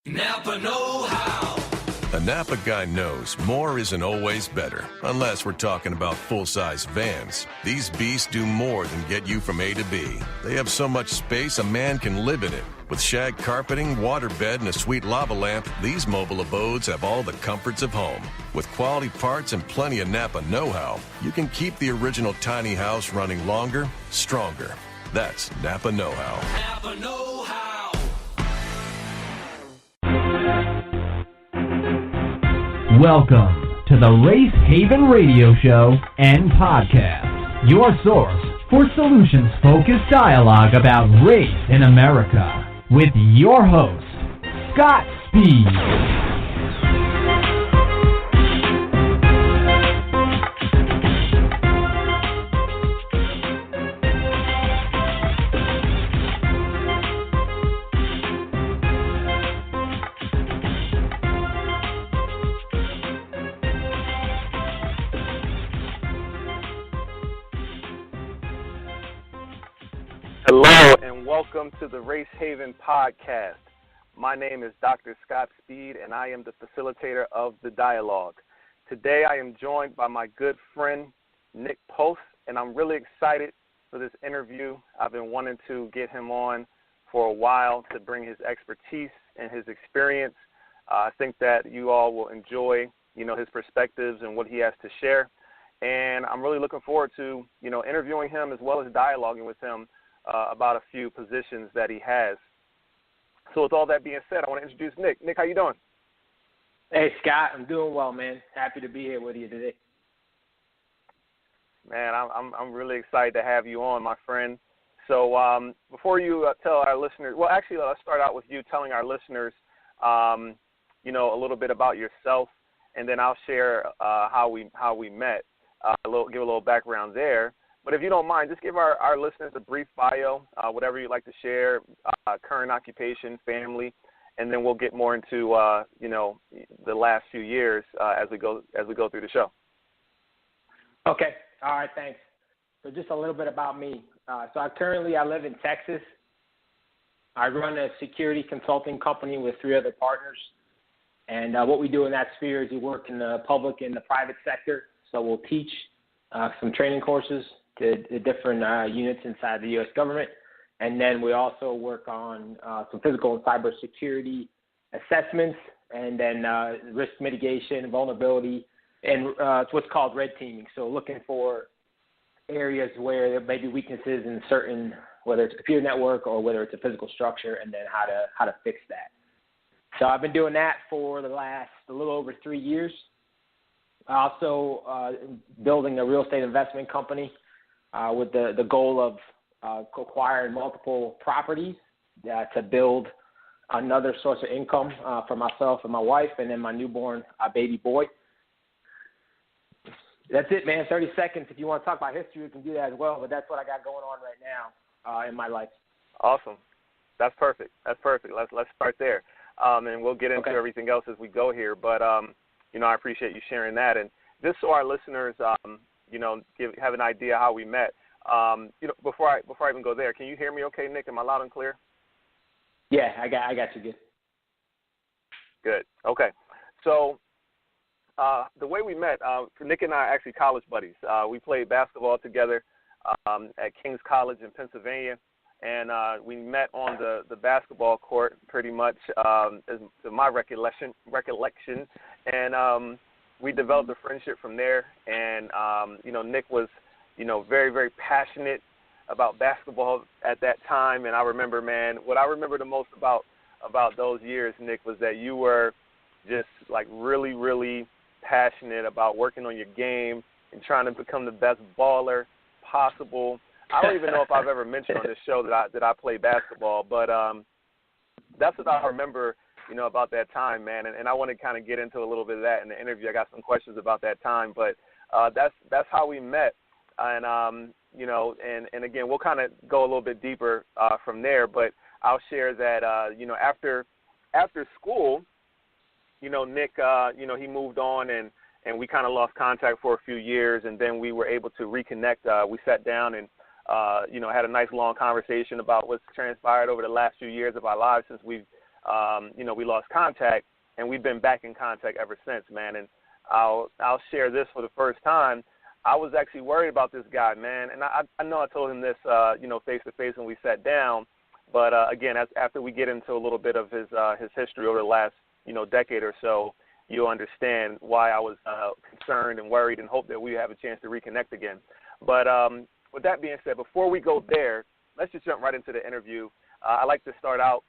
Napa know-how. A Napa guy knows more isn't always better, unless we're talking about full-size vans. These beasts do more than get you from A to B. They have so much space a man can live in it. With shag carpeting, waterbed, and a sweet lava lamp, these mobile abodes have all the comforts of home. With quality parts and plenty of Napa know-how, you can keep the original tiny house running longer, stronger. That's Napa know-how. Napa know-how. Welcome to the Race Haven Radio Show and Podcast, your source for solutions-focused dialogue about race in America, with your host, Scott Speed. Hello and welcome to the Race Haven Podcast. My name is Dr. Scott Speed and I am the facilitator of the dialogue. Today I am joined by my good friend Nick Post, and I'm really excited for this interview. I've been wanting to get him on for a while to bring his expertise and his experience. I think that you all will enjoy, his perspectives and what he has to share. And I'm really looking forward to, interviewing him as well as dialoguing with him about a few positions that he has. So with all that being said, I want to introduce Nick. Nick, how you doing? Hey, Scott, I'm doing well, man. Happy to be here with you today. Man, I'm really excited to have you on, my friend. So before you tell our listeners, well, actually, let's start out with you telling our listeners, a little bit about yourself, and then I'll share how we met. Give a little background there. But if you don't mind, just give our listeners a brief bio, whatever you'd like to share, current occupation, family, and then we'll get more into the last few years as we go through the show. Okay. All right. Thanks. So just a little bit about me. So I live in Texas. I run a security consulting company with 3 other partners, and what we do in that sphere is we work in the public and the private sector. So we'll teach some training courses to the different units inside the U.S. government. And then we also work on some physical and cybersecurity assessments, and then risk mitigation, vulnerability, and it's what's called red teaming. So looking for areas where there may be weaknesses in certain, whether it's a computer network or whether it's a physical structure, and then how to fix that. So I've been doing that for the last a little over 3 years. Also building a real estate investment company with the goal of acquiring multiple properties to build another source of income for myself and my wife, and then my newborn baby boy. That's it, man. 30 seconds. If you want to talk about history, we can do that as well, but that's what I got going on right now in my life. Awesome. That's perfect. Let's start there, and we'll get into everything else as we go here. But I appreciate you sharing that, and just so our listeners, have an idea how we met. Before I even go there, can you hear me okay, Nick? Am I loud and clear? Yeah, I got you good. Good. Okay. So the way we met, Nick and I are actually college buddies. We played basketball together at King's College in Pennsylvania, and we met on the basketball court pretty much, to my recollection, and we developed a friendship from there. And Nick was very, very passionate about basketball at that time. And I remember, man, what I remember the most about those years, Nick, was that you were just like really, really passionate about working on your game and trying to become the best baller possible. I don't even know if I've ever mentioned on this show that I play basketball, but that's what I remember, about that time, man. And I want to kind of get into a little bit of that in the interview. I got some questions about that time, but that's how we met. And and again, we'll kind of go a little bit deeper from there. But I'll share that after school, Nick, he moved on and we kind of lost contact for a few years, and then we were able to reconnect. We sat down and had a nice long conversation about what's transpired over the last few years of our lives since we've we lost contact, and we've been back in contact ever since, man. And I'll share this for the first time. I was actually worried about this guy, man, and I know I told him this, face to face when we sat down. But again, after we get into a little bit of his history over the last decade or so, you'll understand why I was concerned and worried, and hope that we have a chance to reconnect again. But with that being said, before we go there, let's just jump right into the interview. I like to start out,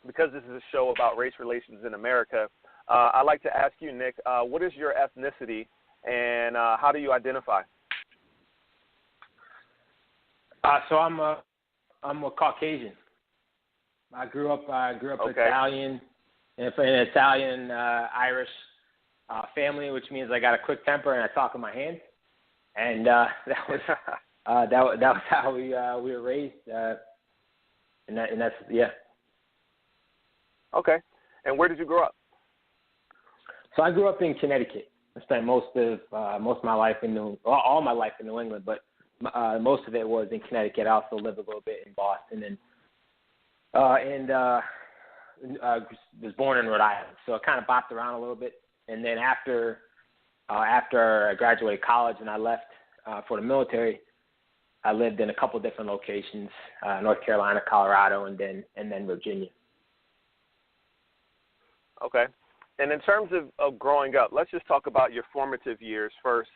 because this is a show about race relations in America. I'd like to ask you, Nick, what is your ethnicity, and how do you identify? So I'm a Caucasian. I grew up Italian, in an Italian Irish family, which means I got a quick temper and I talk with my hands, and that was how we were raised, and that's yeah. Okay, and where did you grow up? So I grew up in Connecticut. I spent most of my life all my life in New England, but most of it was in Connecticut. I also lived a little bit in Boston, and was born in Rhode Island. So I kind of bopped around a little bit, and then after I graduated college and I left for the military, I lived in a couple different locations: North Carolina, Colorado, and then Virginia. Okay. And in terms of growing up, let's just talk about your formative years first.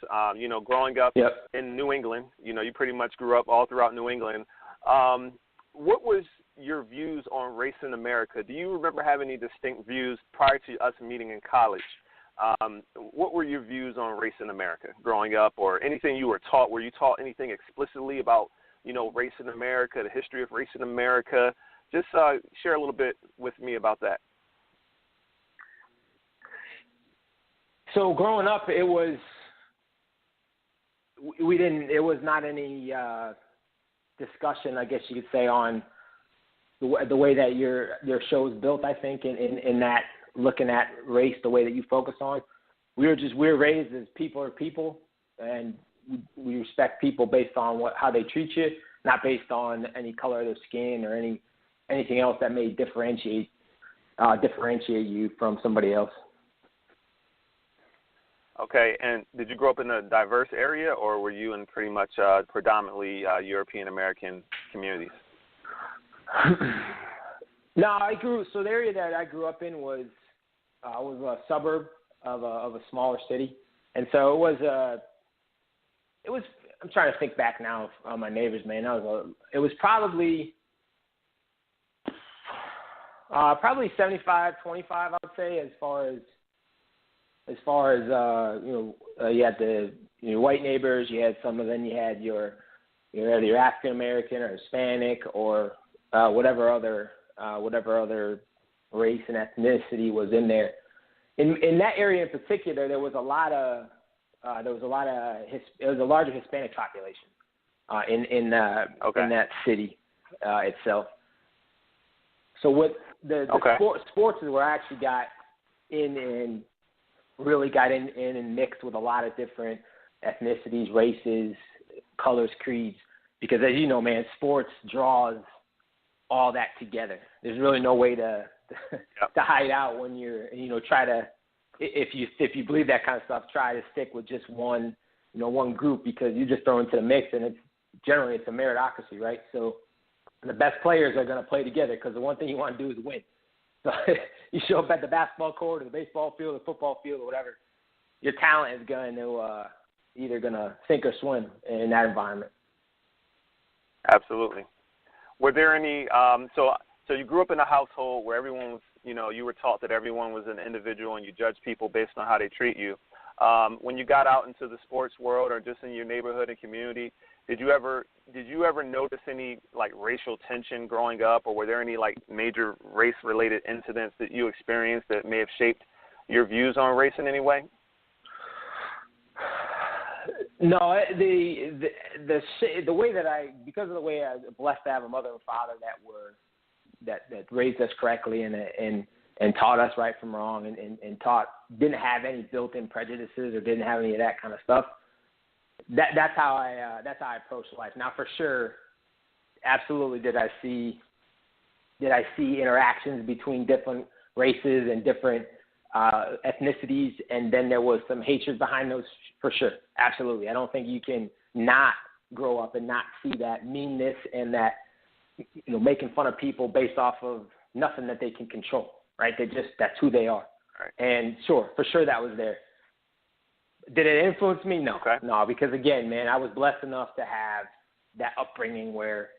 Growing up in New England, you pretty much grew up all throughout New England. What was your views on race in America? Do you remember having any distinct views prior to us meeting in college? What were your views on race in America growing up, or anything you were taught? Were you taught anything explicitly about, race in America, the history of race in America? Just share a little bit with me about that. So growing up, it was not any discussion, I guess you could say, on the way that your show is built. I think in that, looking at race, the way that you focus on, we were raised as people are people, and we respect people based on how they treat you, not based on any color of their skin or anything else that may differentiate you from somebody else. Okay, and did you grow up in a diverse area, or were you in pretty much predominantly European-American communities? No, the area that I grew up in was a suburb of a smaller city, and so it was. I'm trying to think back now on my neighbors, man. It was probably 75-25, I would say, as far as you had the white neighbors, you had some of them, you had your African American or Hispanic or whatever other race and ethnicity was in there. In that area in particular, there was a larger Hispanic population in that city itself. So what the sports is where I actually got in and really got in and mixed with a lot of different ethnicities, races, colors, creeds, because as you know, man, sports draws all that together. There's really no way to hide out when you're, try to, if you believe that kind of stuff, try to stick with just one group, because you just throw into the mix, and it's a meritocracy, right? So the best players are going to play together, because the one thing you want to do is win. So you show up at the basketball court or the baseball field or football field or whatever, your talent is going to either going to sink or swim in that environment. Absolutely. Were there any so you grew up in a household where everyone was, you were taught that everyone was an individual and you judge people based on how they treat you. When you got out into the sports world or just in your neighborhood and community, did you ever notice any racial tension growing up, or were there any major race related incidents that you experienced that may have shaped your views on race in any way? No, the way that because of the way I was blessed to have a mother and father that raised us correctly and taught us right from wrong and didn't have any built-in prejudices or didn't have any of that kind of stuff. That's how I approach life. Now, for sure, absolutely, did I see did I see interactions between different races and different ethnicities, and then there was some hatred behind those, for sure. Absolutely. I don't think you can not grow up and not see that meanness and that, making fun of people based off of nothing that they can control, right? That's who they are. Right. And sure, for sure that was there. Did it influence me? No. Okay. No, because again, man, I was blessed enough to have that upbringing where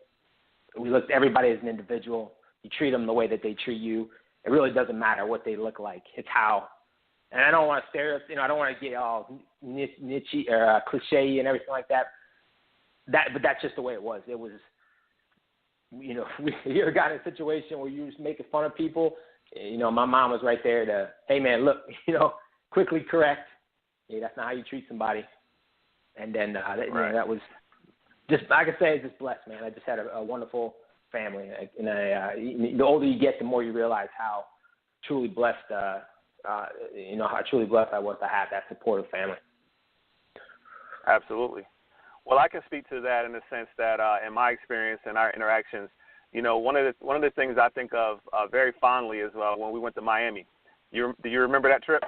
we looked at everybody as an individual. You treat them the way that they treat you. It really doesn't matter what they look like. It's how. And I don't want to I don't want to get all niche or cliche and everything like that. But that's just the way it was. It was, you ever got in a situation where you was making fun of people? My mom was right there to, hey man, look, quickly correct. Hey, that's not how you treat somebody. And then that was just, like I say, just blessed, man. I just had a wonderful family, and the older you get, the more you realize how truly blessed, how truly blessed I was to have that supportive family. Absolutely. Well, I can speak to that in the sense that, in my experience and our interactions, one of the things I think of very fondly is when we went to Miami. Do you remember that trip?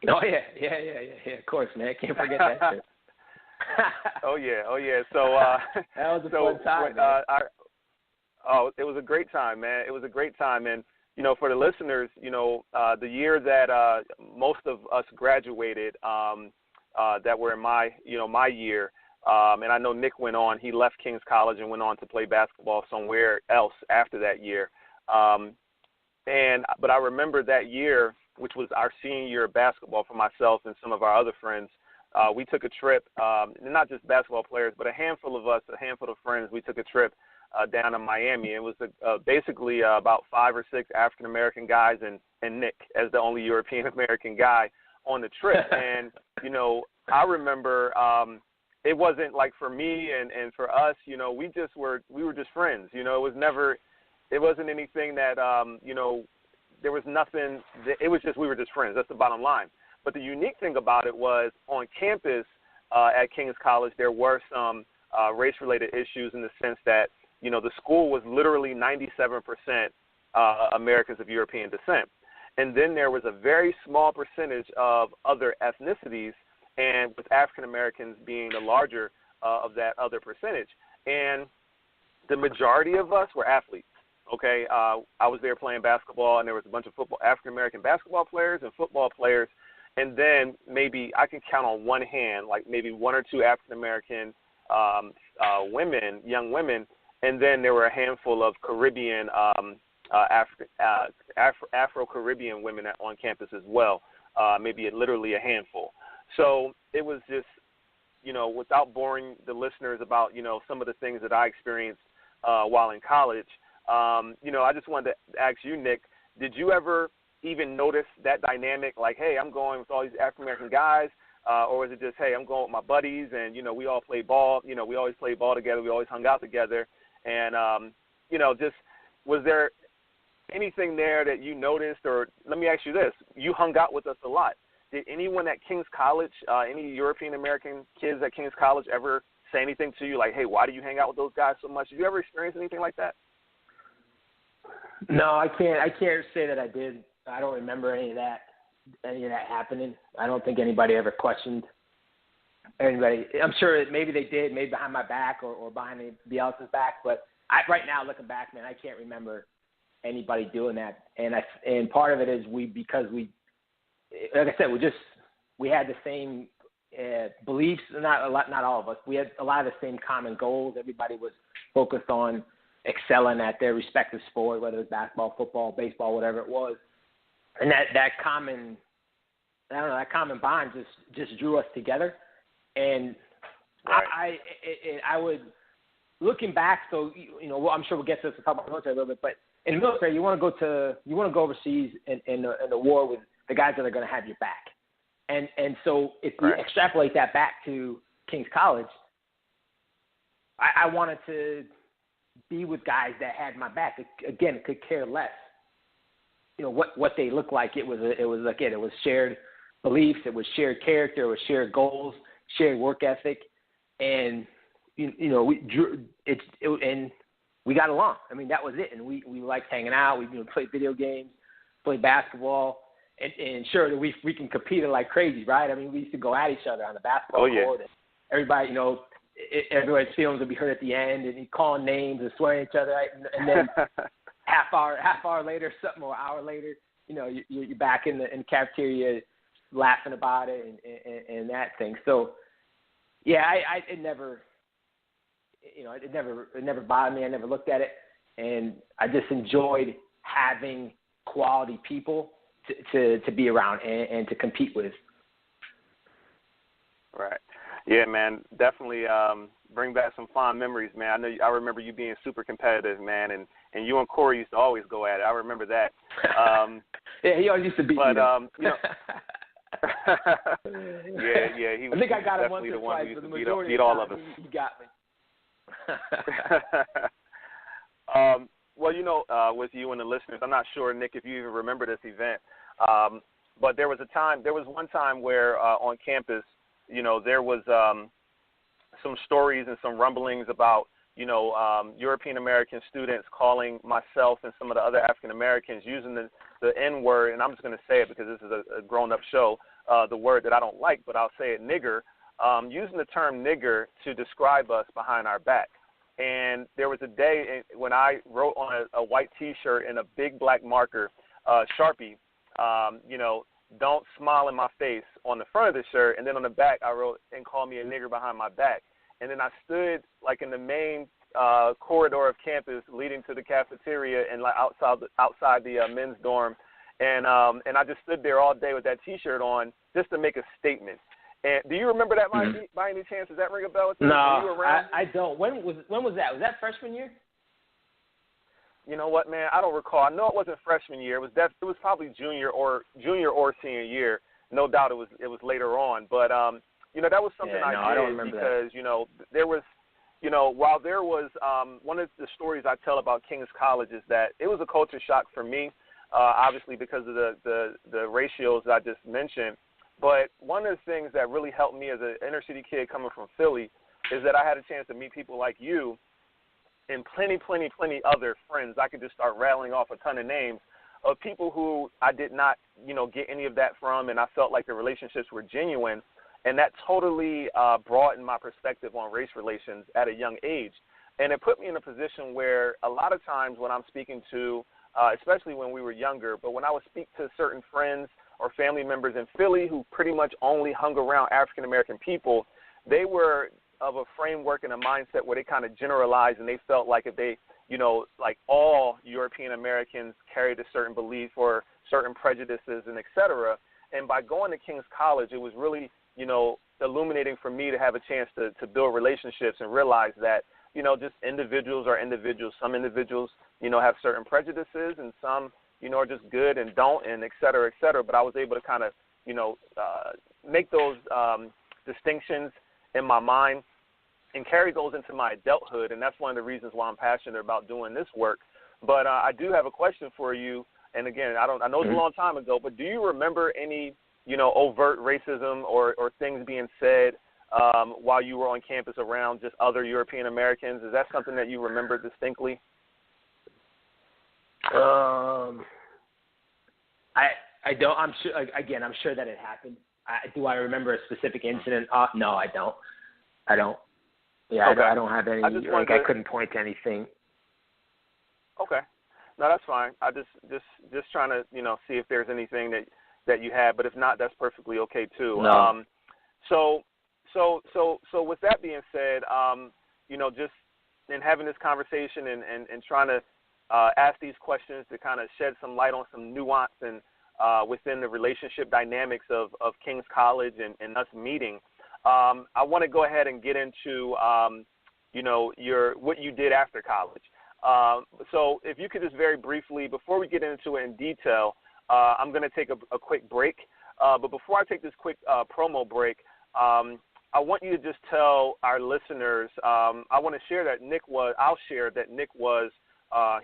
Oh yeah. Of course, man. Can't forget that trip. Oh yeah. So that was a fun time. It was a great time, man. It was a great time, and for the listeners, the year that most of us graduated, that were in my year, and I know Nick went on. He left King's College and went on to play basketball somewhere else after that year. But I remember that year, which was our senior year of basketball for myself and some of our other friends. We took a trip, not just basketball players, but a handful of friends. We took a trip down to Miami. It was basically about 5 or 6 African-American guys and Nick as the only European-American guy on the trip. And, I remember it wasn't like for me and for us, we were just friends. It wasn't anything that, there was nothing. It was just we were just friends. That's the bottom line. But the unique thing about it was on campus at King's College, there were some race-related issues in the sense that, the school was literally 97% Americans of European descent. And then there was a very small percentage of other ethnicities, and with African-Americans being the larger of that other percentage. And the majority of us were athletes. Okay, I was there playing basketball, and there was a bunch of African-American basketball players and football players, and then maybe I can count on one hand, like maybe 1 or 2 African-American women, young women, and then there were a handful of Caribbean, Afro-Caribbean women on campus as well, maybe literally a handful. So it was just, without boring the listeners about, some of the things that I experienced while in college, I just wanted to ask you, Nick, did you ever even notice that dynamic, like, hey, I'm going with all these African-American guys, or was it just, hey, I'm going with my buddies, and, we all play ball, we always played ball together, we always hung out together, and, just was there anything there that you noticed, or let me ask you this, you hung out with us a lot. Did anyone at King's College, any European-American kids at King's College ever say anything to you, like, hey, why do you hang out with those guys so much? Did you ever experience anything like that? No, I can't say that I did. I don't remember any of that happening. I don't think anybody ever questioned anybody. I'm sure maybe they did, maybe behind my back or behind anybody else's back. But right now, looking back, man, I can't remember anybody doing that. And part of it is because we, like I said, we had the same beliefs. Not all of us. We had a lot of the same common goals. Everybody was focused on excelling at their respective sport, whether it's basketball, football, baseball, whatever it was. And that common bond just drew us together. And right. I would, looking back, so I'm sure we'll get to this and talk about the military a little bit, but in the military, you want to go overseas in the war with the guys that are going to have your back. And so if you extrapolate that back to King's College, I wanted to be with guys that had my back. Again, could care less, what they look like. It was shared beliefs, it was shared character, it was shared goals, shared work ethic, and we drew it. And we got along. I mean, that was it. And we liked hanging out. We played video games, played basketball. And sure, we can compete like crazy, right? I mean, we used to go at each other on the basketball court. And everybody, everybody's feelings would be hurt at the end, and he'd calling names and swearing at each other. Right? And then half hour later, something, or hour later, you're back in the cafeteria laughing about it and that thing. So, yeah, it never bothered me. I never looked at it, and I just enjoyed having quality people to be around and to compete with. Right. Yeah, man. Definitely bring back some fond memories, man. I remember you being super competitive, man, and you and Corey used to always go at it. I remember that. Yeah, he always used to beat me. Yeah, he was. I think I got him definitely once or the one twice, who used but to the majority beat all of us. He got me. Well, with you and the listeners, I'm not sure, Nick, if you even remember this event, but there was one time where on campus, there was some stories and some rumblings about, European American students calling myself and some of the other African Americans using the N word, and I'm just going to say it because this is a grown-up show, the word that I don't like, but I'll say it, nigger, using the term nigger to describe us behind our back. And there was a day when I wrote on a white T-shirt in a big black marker, Sharpie, don't smile in my face on the front of the shirt. And then on the back, I wrote, and call me a nigger behind my back. And then I stood like in the main corridor of campus leading to the cafeteria and like outside the men's dorm. And I just stood there all day with that T-shirt on just to make a statement. And do you remember that by any chance? Does that ring a bell with you? No, I don't. When was that? Was that freshman year? You know what, man? I don't recall. I know it wasn't freshman year. It was probably junior or senior year. No doubt it was later on. But that was something I did because there was while there was one of the stories I tell about King's College is that it was a culture shock for me, obviously because of the ratios that I just mentioned. But one of the things that really helped me as an inner city kid coming from Philly is that I had a chance to meet people like you and plenty other friends. I could just start rattling off a ton of names of people who I did not, get any of that from, and I felt like the relationships were genuine. And that totally broadened my perspective on race relations at a young age. And it put me in a position where a lot of times when I'm speaking to, especially when we were younger, but when I would speak to certain friends or family members in Philly who pretty much only hung around African-American people, they were of a framework and a mindset where they kind of generalized, and they felt like if they, like all European-Americans carried a certain belief or certain prejudices and et cetera. And by going to King's College, it was really, illuminating for me to have a chance to build relationships and realize that, just individuals are individuals. Some individuals, have certain prejudices, and some, are just good and don't, and et cetera, et cetera. But I was able to kind of, make those distinctions in my mind and carry those into my adulthood. And that's one of the reasons why I'm passionate about doing this work. But I do have a question for you. And again, I know it's a long time ago, but do you remember any, overt racism or things being said while you were on campus around just other European Americans? Is that something that you remember distinctly? I don't. I'm sure. Again, I'm sure that it happened. Do I remember a specific incident? No, I don't. Yeah, okay. I don't have any. I couldn't point to anything. Okay, no, that's fine. I just trying to see if there's anything that you had, but if not, that's perfectly okay too. No. So with that being said, just in having this conversation and trying to ask these questions to kind of shed some light on some nuance and within the relationship dynamics of King's College and us meeting, I want to go ahead and get into what you did after college. So if you could just very briefly, before we get into it in detail, I'm going to take a quick break. But before I take this quick promo break, I want you to just tell our listeners, I want to share that Nick was,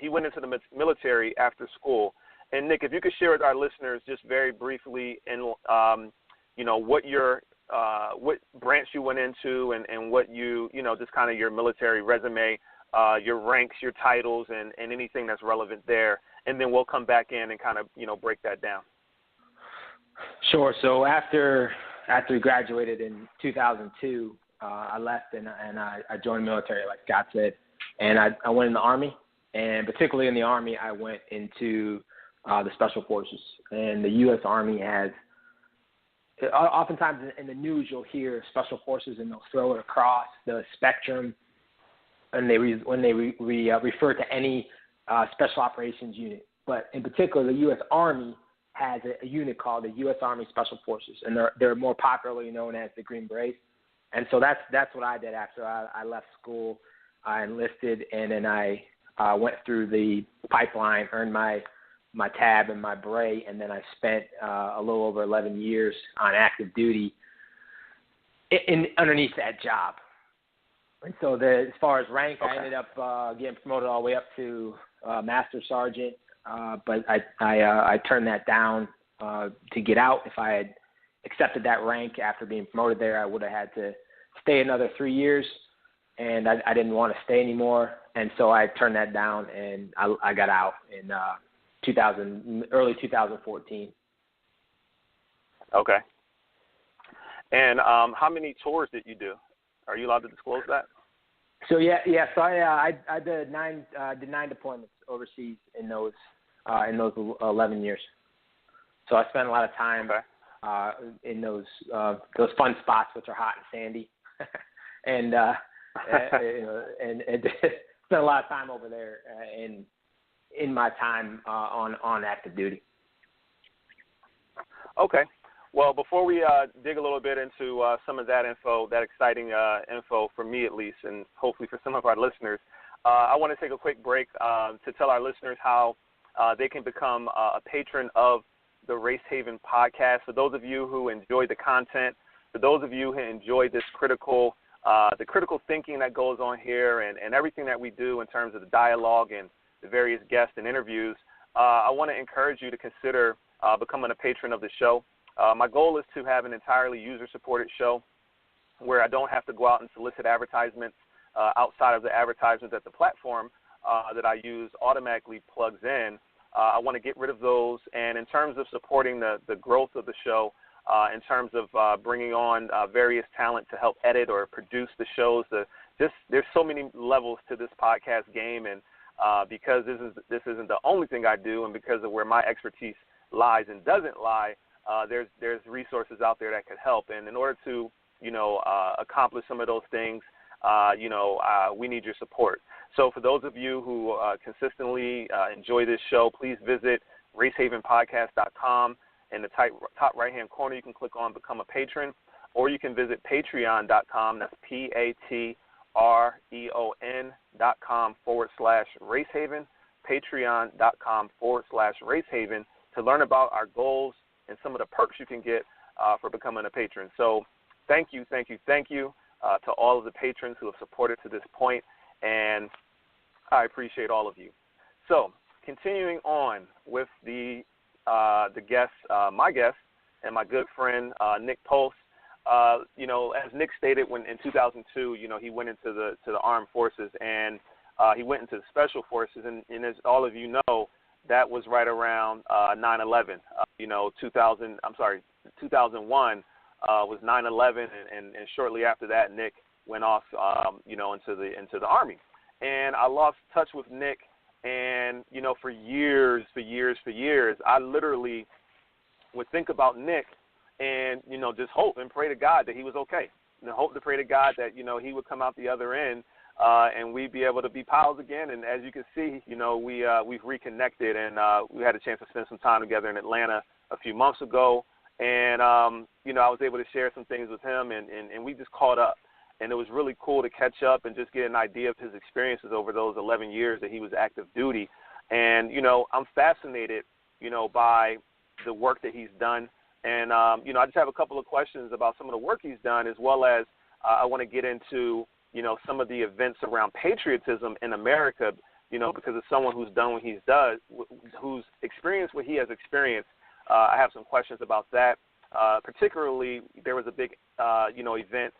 he went into the military after school. And Nick, if you could share with our listeners just very briefly and, what branch you went into and what just kind of your military resume your ranks, your titles, and anything that's relevant there, and then we'll come back in and kind of, break that down. Sure. So after we graduated in 2002, I left and I joined the military, like Scott said, and I went in the Army, and particularly in the Army, I went into the Special Forces. And the U.S. Army has, oftentimes in the news, you'll hear Special Forces, and they'll throw it across the spectrum, and when they refer to any special operations unit. But in particular, the U.S. Army has a unit called the U.S. Army Special Forces, and they're more popularly known as the Green Berets. And so that's what I did after I left school. I enlisted, and then I went through the pipeline, earned my tab and my beret, and then I spent a little over 11 years on active duty underneath that job. And so as far as rank, okay, I ended up getting promoted all the way up to Master Sergeant, but I turned that down to get out. If I had accepted that rank after being promoted there, I would have had to stay another 3 years, and I didn't want to stay anymore, and so I turned that down, and I got out in early 2014. Okay. And how many tours did you do? Are you allowed to disclose that? So yeah. So I did nine deployments overseas in those 11 years. So I spent a lot of time in those fun spots, which are hot and sandy, and spent a lot of time over there in my time on active duty. Okay. Well, before we dig a little bit into some of that info, that exciting info for me at least, and hopefully for some of our listeners, I want to take a quick break to tell our listeners how they can become a patron of the Race Haven Podcast. For those of you who enjoy the content, for those of you who enjoy this critical thinking that goes on here and everything that we do in terms of the dialogue and the various guests and interviews, I want to encourage you to consider becoming a patron of the show. My goal is to have an entirely user-supported show where I don't have to go out and solicit advertisements outside of the advertisements that the platform that I use automatically plugs in. I want to get rid of those. And in terms of supporting the growth of the show, in terms of bringing on various talent to help edit or produce the shows, there's so many levels to this podcast game. And because this isn't the only thing I do, and because of where my expertise lies and doesn't lie, there's resources out there that could help. And in order to, accomplish some of those things, we need your support. So for those of you who consistently enjoy this show, please visit RaceHavenPodcast.com. In the top right-hand corner, you can click on Become a Patron, or you can visit Patreon.com. That's Patreon.com/RaceHaven, Patreon.com/RaceHaven to learn about our goals and some of the perks you can get for becoming a patron. So thank you to all of the patrons who have supported to this point, and I appreciate all of you. So continuing on with the guests, my guest and my good friend Nick Post. As Nick stated, when in 2002, he went into the armed forces, and he went into the special forces, and as all of you know, that was right around 9/11. 2001 was 9/11, and shortly after that, Nick went off, into the Army, and I lost touch with Nick, and for years, I literally would think about Nick, and just hope and pray to God that he was okay, hope to pray to God that he would come out the other end. And we'd be able to be pals again. And as you can see, we've reconnected, and we had a chance to spend some time together in Atlanta a few months ago. And, I was able to share some things with him, and we just caught up. And it was really cool to catch up and just get an idea of his experiences over those 11 years that he was active duty. And, I'm fascinated, by the work that he's done. And, I just have a couple of questions about some of the work he's done, as well as I want to get into some of the events around patriotism in America, because of someone who's done what who's experienced what he has experienced. I have some questions about that. Particularly, there was a big, event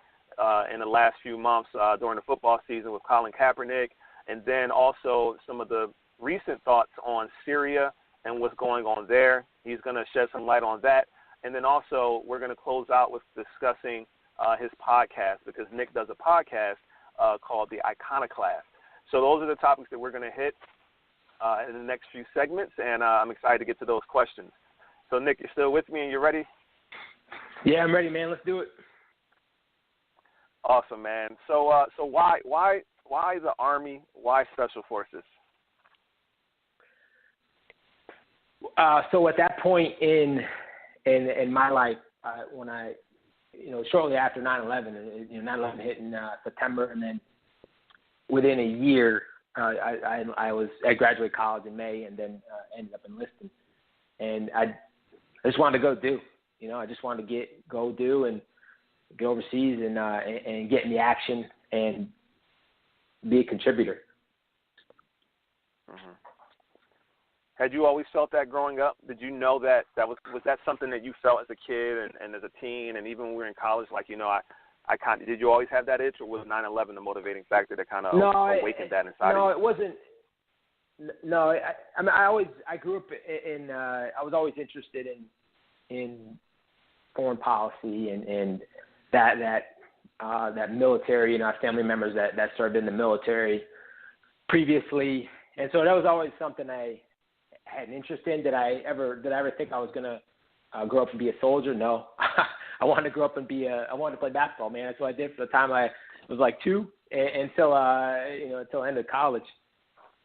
in the last few months during the football season with Colin Kaepernick, and then also some of the recent thoughts on Syria and what's going on there. He's going to shed some light on that. And then also we're going to close out with discussing his podcast, because Nick does a podcast called the Iconoclast. So those are the topics that we're going to hit in the next few segments, and I'm excited to get to those questions. So, Nick, you're still with me and you're ready? Yeah, I'm ready, man. Let's do it. Awesome, man. So why the Army? Why Special Forces? So at that point in my life, when I, shortly after 9/11, 9/11 hit in September, and then within a year, I graduated college in May, and then ended up enlisting. And I just wanted to go do. I just wanted to go do and get overseas and get in the action and be a contributor. Mm-hmm. Had you always felt that growing up? Did you know that was that something that you felt as a kid and as a teen, and even when we were in college? Like, I kind of, did you always have that itch, or was 9/11 the motivating factor that kind of awakened that inside of you? No, it wasn't. No, I grew up in. I was always interested in foreign policy and that military. I have family members that served in the military previously, and so that was always something I had an interest in. Did I ever think I was gonna grow up and be a soldier? No. I wanted to grow up and I wanted to play basketball, man. That's what I did for the time I was like 2 until until I ended college.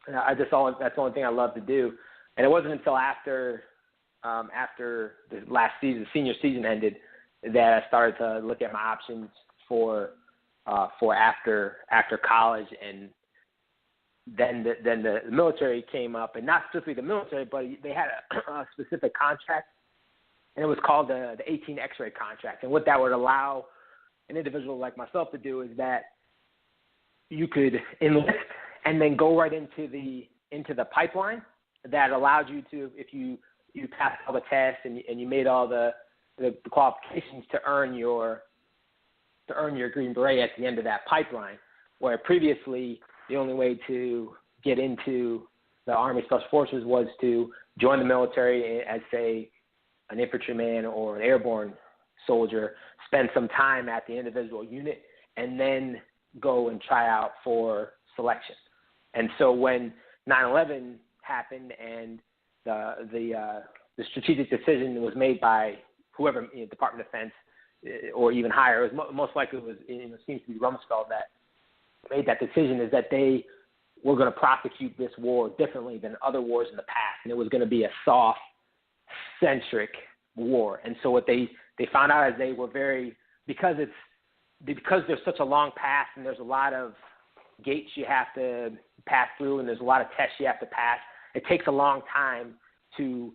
That's the only thing I loved to do. And it wasn't until after the last season, the senior season ended, that I started to look at my options for after college. And then the military came up, and not specifically the military, but they had a specific contract, and it was called the 18 X-ray contract. And what that would allow an individual like myself to do is that you could enlist and then go right into the pipeline that allowed you to, if you passed all the tests and you made all the qualifications to earn your Green Beret at the end of that pipeline, where previously the only way to get into the Army Special Forces was to join the military as, say, an infantryman or an airborne soldier, spend some time at the individual unit, and then go and try out for selection. And so when 9/11 happened and the strategic decision was made by whoever, Department of Defense or even higher, it was most likely it seems to be Rumsfeld that made that decision, is that they were going to prosecute this war differently than other wars in the past, and it was going to be a soft-centric war. And so what they found out is they were because there's such a long path and there's a lot of gates you have to pass through and there's a lot of tests you have to pass, it takes a long time to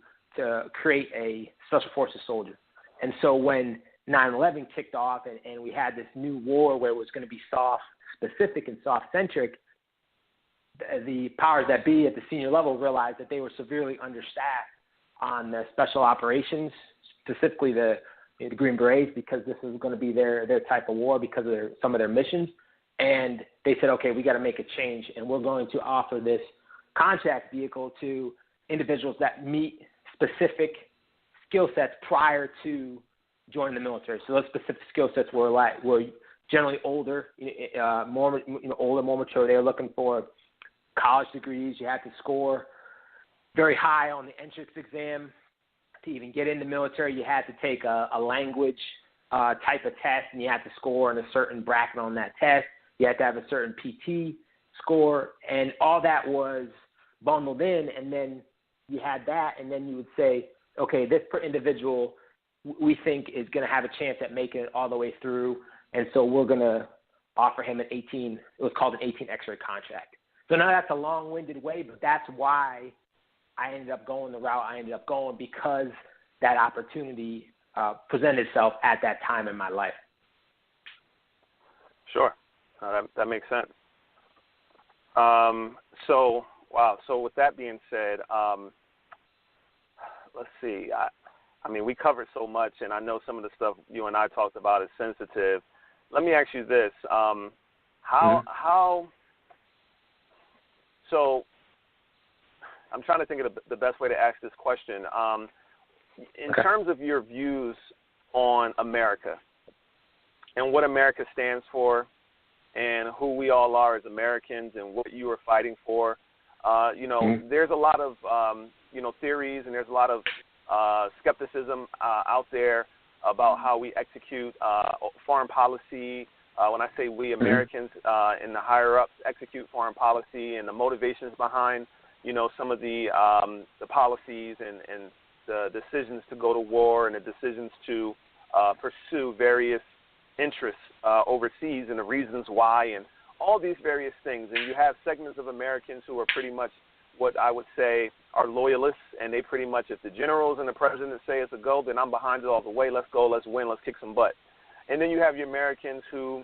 create a Special Forces soldier. And so when 9/11 kicked off and we had this new war where it was going to be soft-specific and soft-centric, the powers that be at the senior level realized that they were severely understaffed on the special operations, specifically the Green Berets, because this is going to be their type of war because of some of their missions. And they said, okay, we got to make a change, and we're going to offer this contract vehicle to individuals that meet specific skill sets prior to joining the military. So those specific skill sets were generally older, more mature. They were looking for college degrees. You had to score very high on the entrance exam to even get in the military. You had to take a language type of test, and you had to score in a certain bracket on that test. You had to have a certain PT score, and all that was bundled in. And then you had that, and then you would say, okay, this individual we think is going to have a chance at making it all the way through, and so we're going to offer him it was called an 18 X-ray contract. So now that's a long-winded way, but that's why I ended up going the route I ended up going, because that opportunity presented itself at that time in my life. Sure. That makes sense. So with that being said, let's see. I mean, we covered so much, and I know some of the stuff you and I talked about is sensitive. Let me ask you this: how So I'm trying to think of the best way to ask this question. In terms of your views on America and what America stands for and who we all are as Americans and what you are fighting for, there's a lot of, theories and there's a lot of skepticism out there about how we execute foreign policy. When I say we Americans and the higher-ups execute foreign policy and the motivations behind, some of the policies and the decisions to go to war and the decisions to pursue various interests overseas and the reasons why and all these various things. And you have segments of Americans who are pretty much what I would say are loyalists, and they pretty much, if the generals and the president say it's a go, then I'm behind it all the way. Let's go, let's win, let's kick some butt. And then you have your Americans who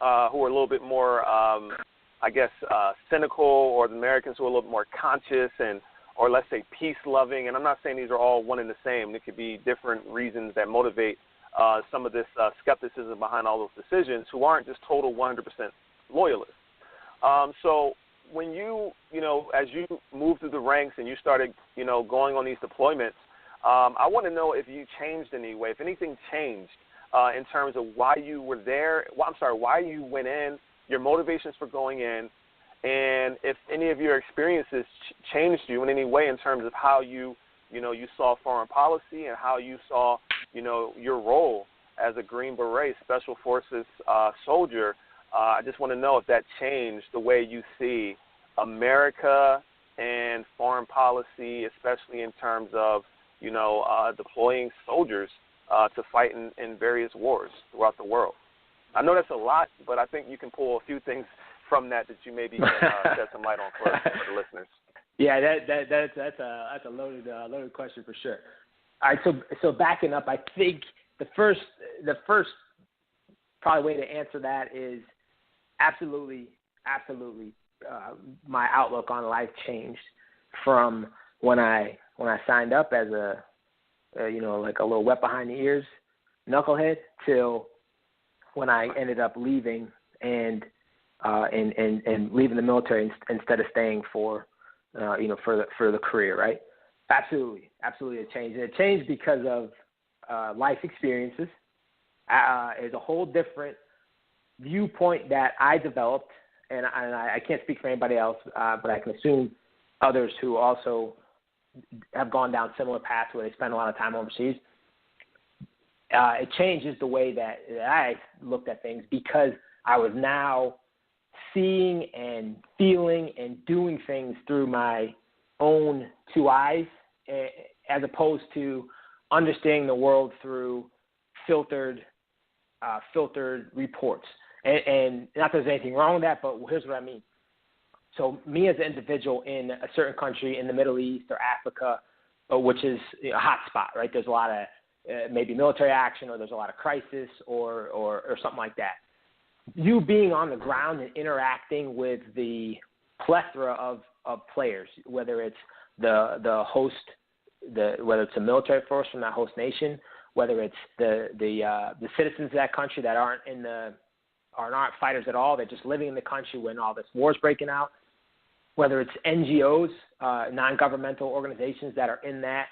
are a little bit more, cynical, or the Americans who are a little bit more conscious or let's say peace-loving. And I'm not saying these are all one and the same. There could be different reasons that motivate some of this skepticism behind all those decisions who aren't just total 100% loyalists. So when you, as you moved through the ranks and you started, going on these deployments, I want to know if you changed in any way, if anything changed in terms of why you were there, why you went in, your motivations for going in, and if any of your experiences changed you in any way in terms of how you saw foreign policy and how you saw, your role as a Green Beret Special Forces soldier. I just want to know if that changed the way you see America and foreign policy, especially in terms of, deploying soldiers to fight in various wars throughout the world. I know that's a lot, but I think you can pull a few things from that you maybe can shed some light on for the listeners. Yeah, that's a loaded question for sure. All right, so backing up, I think the first probably way to answer that is absolutely. My outlook on life changed from when I signed up as a like a little wet behind the ears knucklehead till when I ended up leaving and leaving the military instead of staying for the career, right? Absolutely it changed. And it changed because of life experiences. It's a whole different viewpoint that I developed, and I can't speak for anybody else, but I can assume others who also have gone down similar paths where they spend a lot of time overseas. It changes the way that I looked at things because I was now seeing and feeling and doing things through my own two eyes, as opposed to understanding the world through filtered reports. And not that there's anything wrong with that, but here's what I mean. So me as an individual in a certain country in the Middle East or Africa, which is a hot spot, right? There's a lot of maybe military action, or there's a lot of crisis or something like that. You being on the ground and interacting with the plethora of players, whether it's the host, whether it's a military force from that host nation, whether it's the citizens of that country that aren't fighters at all, they're just living in the country when all this war's breaking out, whether it's NGOs, non-governmental organizations that are in that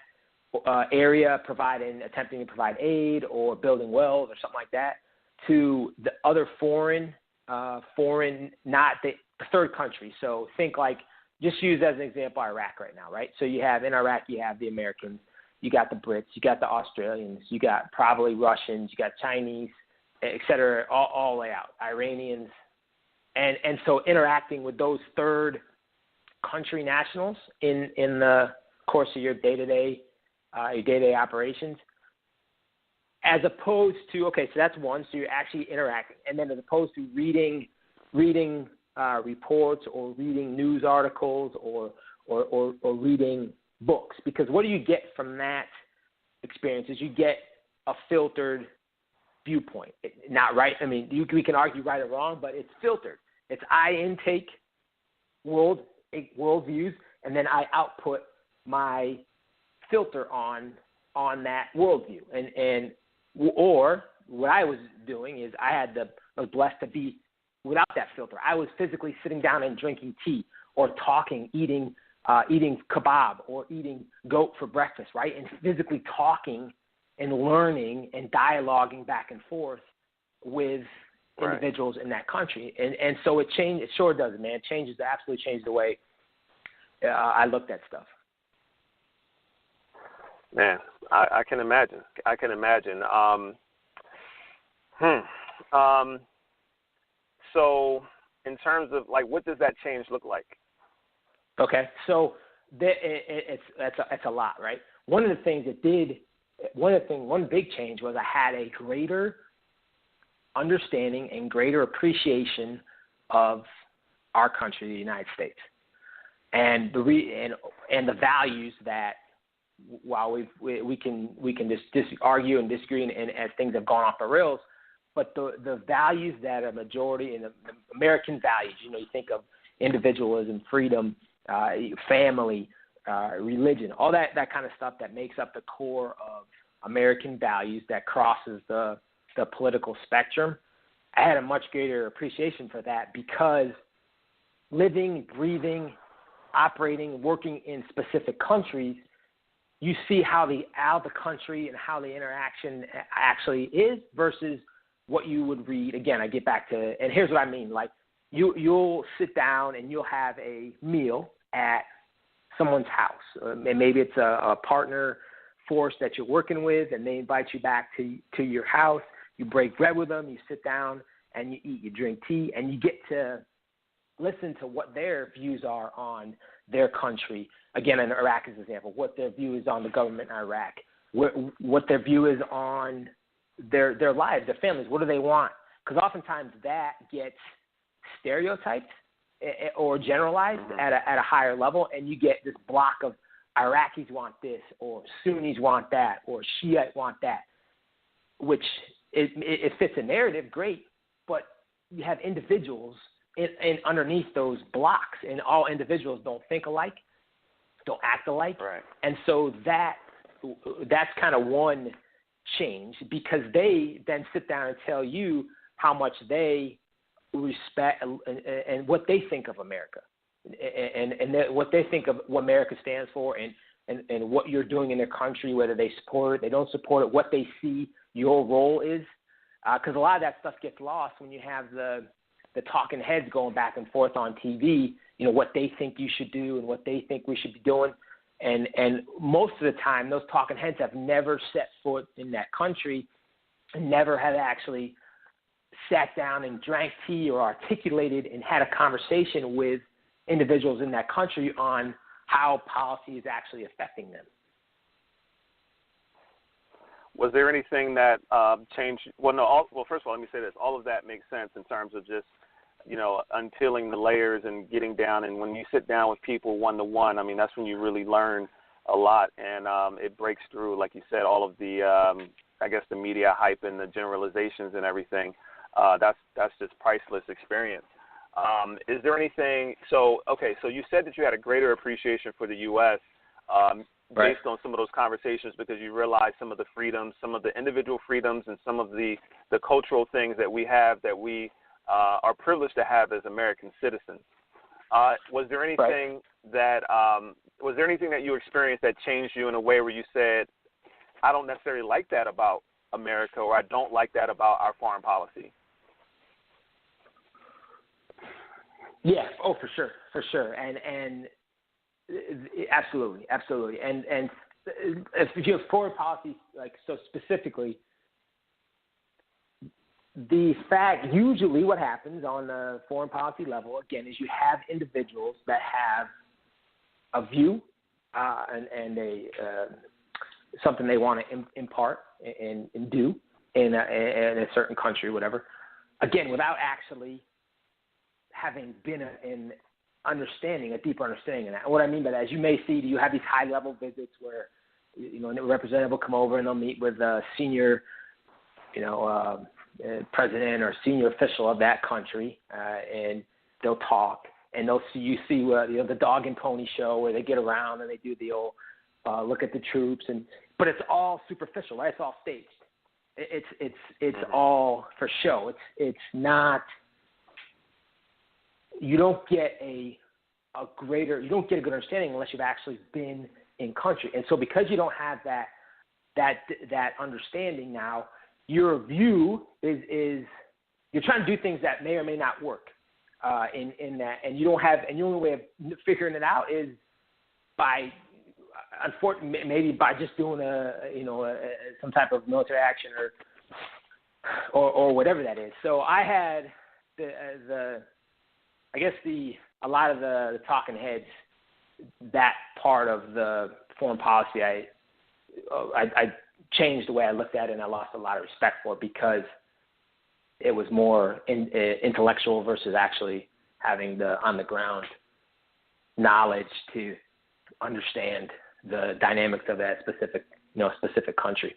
area attempting to provide aid or building wells or something like that, to the other foreign, not the third country. So think like, just use as an example Iraq right now, right? So in Iraq, you have the Americans, you got the Brits, you got the Australians, you got probably Russians, you got Chinese, et cetera, all the way out, Iranians. And so interacting with those third country nationals in the course of your day-to-day operations, as opposed to, okay, so that's one, so you're actually interacting. And then as opposed to reading reports or reading news articles or reading books. Because what do you get from that experience is you get a filtered viewpoint. Not right. I mean, we can argue right or wrong, but it's filtered. It's I intake worldviews, and then I output my filter on that worldview. Or what I was doing is I was blessed to be without that filter. I was physically sitting down and drinking tea or talking, eating kebab or eating goat for breakfast, right? And physically talking and learning and dialoguing back and forth with individuals in that country. And so it sure does, man. It absolutely changed the way I looked at stuff. Man, I can imagine. So in terms of, like, what does that change look like? Okay, so that's a lot, right? One big change was I had a greater understanding and greater appreciation of our country, the United States, and the values that, while we can just argue and disagree and as things have gone off the rails, but the values that are majority in the American values, you think of individualism, freedom, family, religion, all that kind of stuff that makes up the core of American values that crosses the political spectrum. I had a much greater appreciation for that because living, breathing, operating, working in specific countries, you see how the country and how the interaction actually is versus what you would read. Again, I get back to, and here's what I mean. Like you'll sit down and you'll have a meal at someone's house. And maybe it's a partner force that you're working with, and they invite you back to your house. You break bread with them. You sit down and you eat. You drink tea, and you get to listen to what their views are on their country. Again, in Iraq as an example, what their view is on the government in Iraq, what their view is on their lives, their families. What do they want? Because oftentimes that gets stereotyped or generalized at a higher level, and you get this block of Iraqis want this, or Sunnis want that, or Shiite want that, which it fits a narrative, great, but you have individuals in underneath those blocks, and all individuals don't think alike, don't act alike, right. And so that's kind of one change, because they then sit down and tell you how much they respect and what they think of America, and what they think of what America stands for, and what you're doing in their country, whether they support it, they don't support it, what they see your role is, because a lot of that stuff gets lost when you have the talking heads going back and forth on TV, what they think you should do and what they think we should be doing. And most of the time, those talking heads have never set foot in that country and never have actually sat down and drank tea or articulated and had a conversation with individuals in that country on how policy is actually affecting them. Was there anything that changed? Well, first of all, let me say this. All of that makes sense in terms of just, unpeeling the layers and getting down. And when you sit down with people one-to-one, I mean, that's when you really learn a lot. And it breaks through, like you said, all of the, I guess, the media hype and the generalizations and everything. That's just priceless experience. Is there anything – so you said that you had a greater appreciation for the U.S., based on some of those conversations, because you realize some of the freedoms, some of the individual freedoms, and some of the cultural things that we have that we are privileged to have as American citizens. Was there anything that you experienced that changed you in a way where you said, I don't necessarily like that about America, or I don't like that about our foreign policy? Yeah. Oh, for sure. And absolutely. And if you have foreign policy, like, so specifically, the fact, usually what happens on the foreign policy level, again, is you have individuals that have a view and something they want to impart and do in a certain country, whatever. Again, without actually having been in understanding, a deeper understanding of that. And what I mean by that is, you may see, you have these high-level visits where, a representative will come over and they'll meet with a senior, president or senior official of that country, and they'll talk, and you see the dog and pony show where they get around and they do the old look at the troops, but it's all superficial, right? It's all staged. It's all for show. It's not. You don't get a you don't get a good understanding unless you've actually been in country. And so because you don't have that understanding now, your view is you're trying to do things that may or may not work in that, and you don't have, and the only way of figuring it out is by, unfortunately, maybe by just doing some type of military action or whatever that is. So I had a lot of the talking heads, that part of the foreign policy, I changed the way I looked at it, and I lost a lot of respect for it because it was more intellectual versus actually having the on-the-ground knowledge to understand the dynamics of that specific country.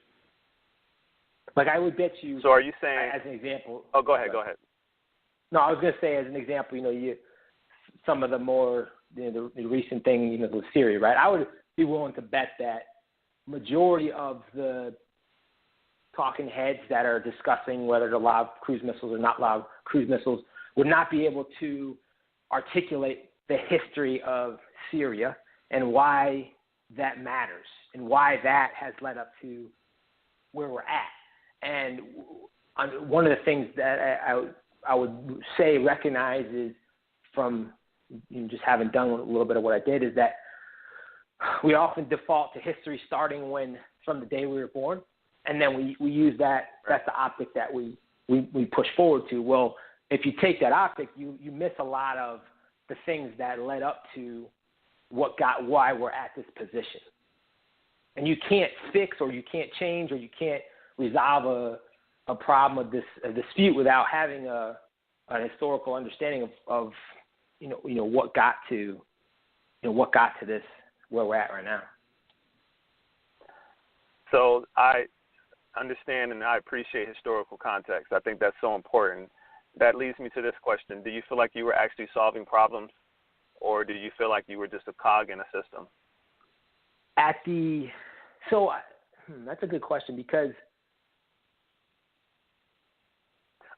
Like I would bet you. So are you saying, as an example? Oh, go ahead. No, I was going to say as an example, some of the more the recent thing, with Syria, right? I would be willing to bet that majority of the talking heads that are discussing whether to allow cruise missiles or not allow cruise missiles would not be able to articulate the history of Syria and why that matters and why that has led up to where we're at. And one of the things that I would say recognize is from just having done a little bit of what I did is that we often default to history starting from the day we were born, and then we use that. That's the optic that we push forward to. Well, if you take that optic, you miss a lot of the things that led up to why we're at this position. And you can't fix or you can't change or you can't resolve a problem of a dispute without having an historical understanding of what got to this where we're at right now. So I understand and I appreciate historical context. I think that's so important. That leads me to this question. Do you feel like you were actually solving problems, or do you feel like you were just a cog in a system? That's a good question because.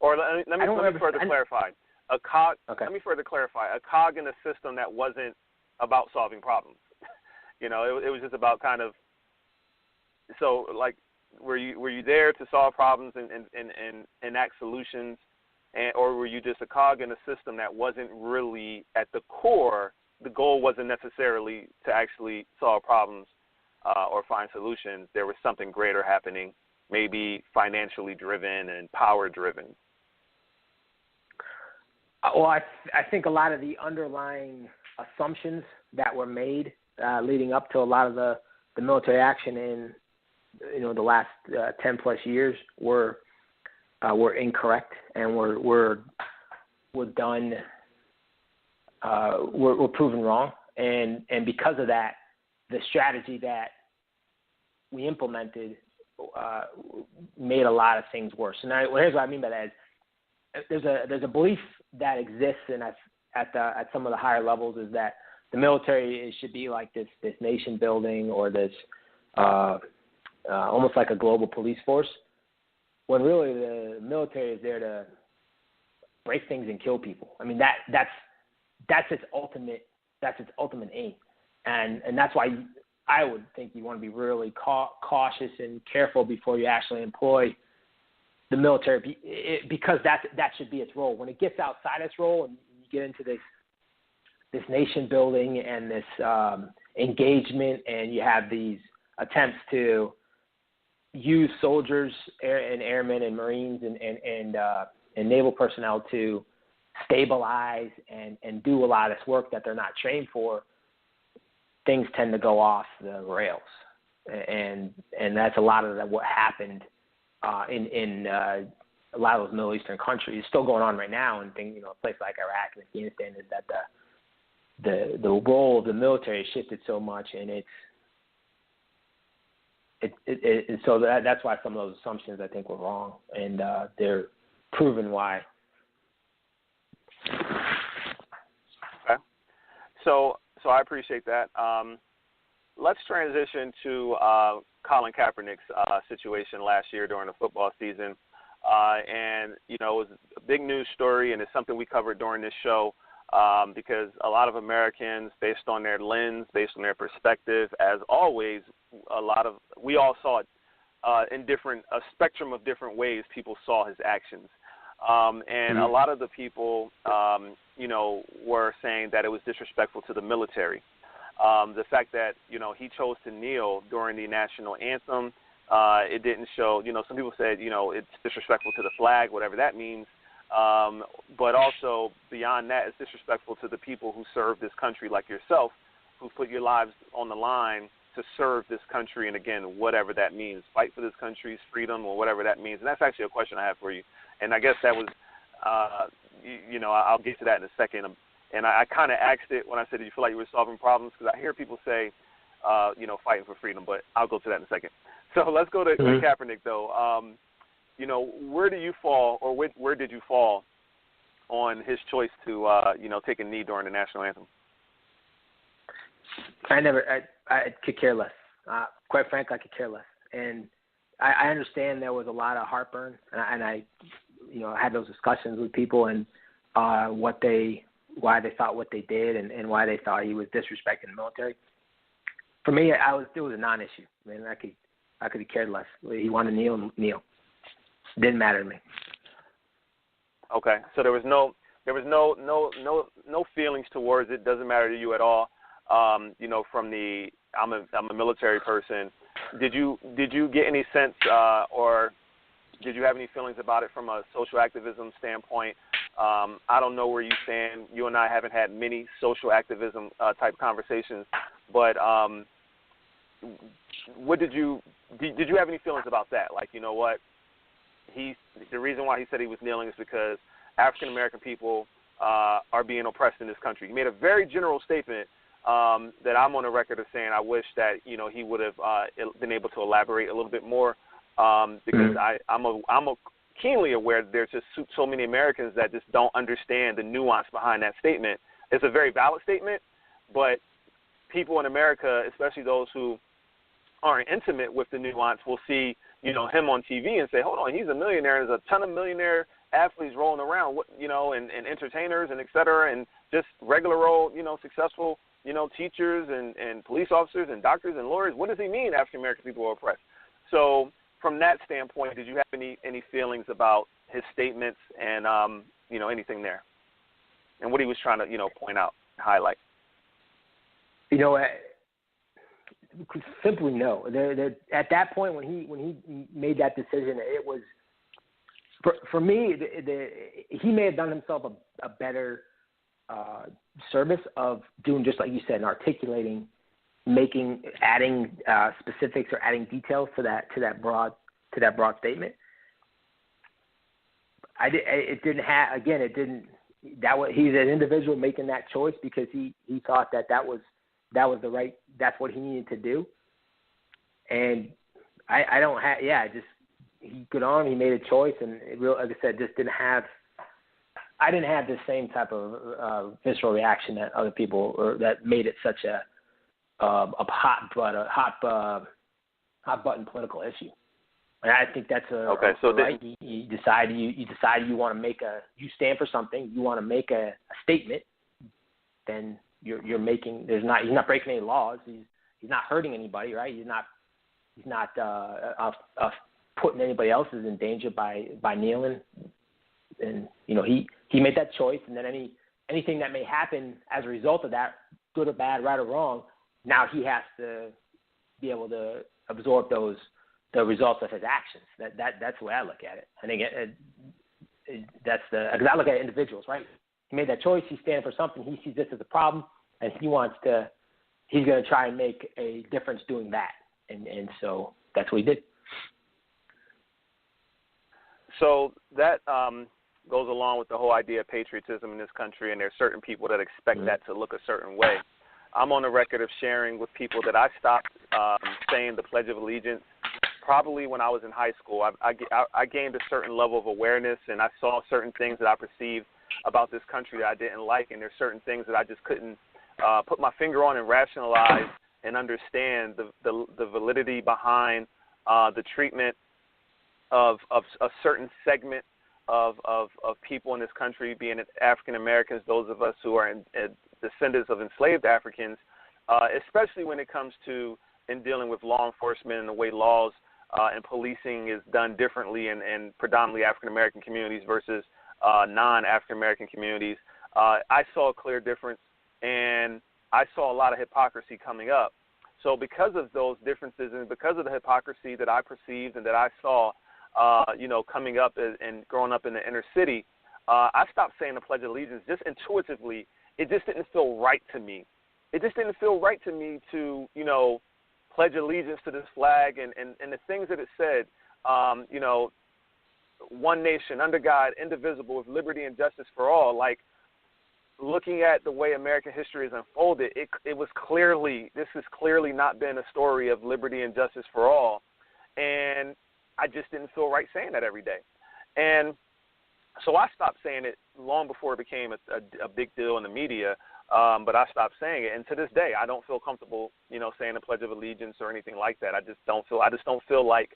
Or let me further clarify. A cog. Okay. Let me further clarify. A cog in a system that wasn't about solving problems. It was just about kind of. So, like, were you there to solve problems and enact solutions, or were you just a cog in a system that wasn't really at the core? The goal wasn't necessarily to actually solve problems or find solutions. There was something greater happening, maybe financially driven and power driven. Well, I think a lot of the underlying assumptions that were made leading up to a lot of the military action in the last 10 plus years were incorrect and were done were proven wrong, and because of that, the strategy that we implemented made a lot of things worse. And here's what I mean by that: is there's a belief that exists at some of the higher levels is that the military should be like this nation building or this almost like a global police force, when really the military is there to break things and kill people. I mean that's its ultimate aim, and that's why I would think you want to be really cautious and careful before you actually employ the military, because that should be its role. When it gets outside its role and you get into this nation building and this engagement, and you have these attempts to use soldiers and airmen and Marines and naval personnel to stabilize and do a lot of this work that they're not trained for, things tend to go off the rails. And that's a lot of what happened in a lot of those Middle Eastern countries. It's still going on right now, and things, a place like Iraq and Afghanistan, is that the role of the military has shifted so much, and so that's why some of those assumptions I think were wrong, and they're proven why. Okay. So I appreciate that. Let's transition to Colin Kaepernick's situation last year during the football season. And, it was a big news story, and it's something we covered during this show. because a lot of Americans, based on their lens, based on their perspective, as always, we all saw it in a spectrum of different ways. People saw his actions. And a lot of the people, were saying that it was disrespectful to the military. The fact that, he chose to kneel during the national anthem, it didn't show, some people said, it's disrespectful to the flag, whatever that means. But also beyond that, it's disrespectful to the people who serve this country like yourself, who put your lives on the line to serve this country. And again, whatever that means, fight for this country's freedom or whatever that means. And that's actually a question I have for you. And I guess that was, I'll get to that in a second. And I kind of asked it when I said, did you feel like you were solving problems? Because I hear people say, fighting for freedom, but I'll go to that in a second. So let's go to Kaepernick, though. Where do you fall, or where did you fall on his choice to, take a knee during the national anthem? I could care less. Quite frankly, I could care less. And I understand there was a lot of heartburn, and I had those discussions with people and why they thought what they did and why they thought he was disrespecting the military. For me, it was a non-issue. I mean, I could have cared less. He wanted to kneel. Didn't matter to me. Okay, so there was no feelings towards it. Doesn't matter to you at all. I'm a military person. Did you get any sense or did you have any feelings about it from a social activism standpoint? I don't know where you stand. You and I haven't had many social activism type conversations, but what did you have any feelings about that? Like, you know what? The reason why he said he was kneeling is because African American people are being oppressed in this country. He made a very general statement that I'm on the record of saying I wish that he would have been able to elaborate a little bit more because I'm keenly aware that there's just so many Americans that just don't understand the nuance behind that statement. It's a very valid statement, but people in America, especially those who aren't intimate with the nuance, will see him on TV and say, hold on, he's a millionaire. There's a ton of millionaire athletes rolling around, and entertainers and et cetera, and just regular old, successful, teachers and police officers and doctors and lawyers. What does he mean African American people are oppressed? So from that standpoint, did you have any feelings about his statements and anything there, and what he was trying to point out, highlight? Simply no. At that point when he made that decision, it was for me. He may have done himself a better service of doing just like you said, and articulating, adding specifics or adding details to that broad statement. It didn't have, again, it didn't. He's an individual making that choice because he thought that was the right. That's what he needed to do. And I don't have. Yeah, he got on. He made a choice, and like I said, just didn't have. I didn't have the same type of visceral reaction that other people, or that made it such a hot button political issue. And I think that's okay. So right. You decide you want to you stand for something. You want to make a statement. Then you're making. He's not breaking any laws. He's not hurting anybody, right? He's not putting anybody else in danger by kneeling. And he made that choice, and then anything that may happen as a result of that, good or bad, right or wrong, now he has to be able to absorb the results of his actions. That's the way I look at it. I think because I look at individuals, right? He made that choice. He's standing for something. He sees this as a problem, and he's going to try and make a difference doing that. And so that's what he did. So that goes along with the whole idea of patriotism in this country, and there's certain people that expect that to look a certain way. I'm on the record of sharing with people that I stopped saying the Pledge of Allegiance probably when I was in high school. I gained a certain level of awareness, and I saw certain things that I perceived about this country that I didn't like, and there's certain things that I just couldn't put my finger on and rationalize and understand the validity behind the treatment of a certain segment of people in this country, being African Americans, those of us who are descendants of enslaved Africans, especially when it comes to in dealing with law enforcement and the way laws and policing is done differently in predominantly African American communities versus non-African American communities. I saw a clear difference, and I saw a lot of hypocrisy coming up. So because of those differences and because of the hypocrisy that I perceived and that I saw, coming up and growing up in the inner city, I stopped saying the Pledge of Allegiance just intuitively. It just didn't feel right to me. It just didn't feel right to me to, pledge allegiance to this flag and the things that it said, one nation, under God, indivisible, with liberty and justice for all. Like, looking at the way American history has unfolded, this has clearly not been a story of liberty and justice for all. And I just didn't feel right saying that every day. And so I stopped saying it long before it became a big deal in the media, but I stopped saying it. And to this day, I don't feel comfortable, saying the Pledge of Allegiance or anything like that. I just don't feel like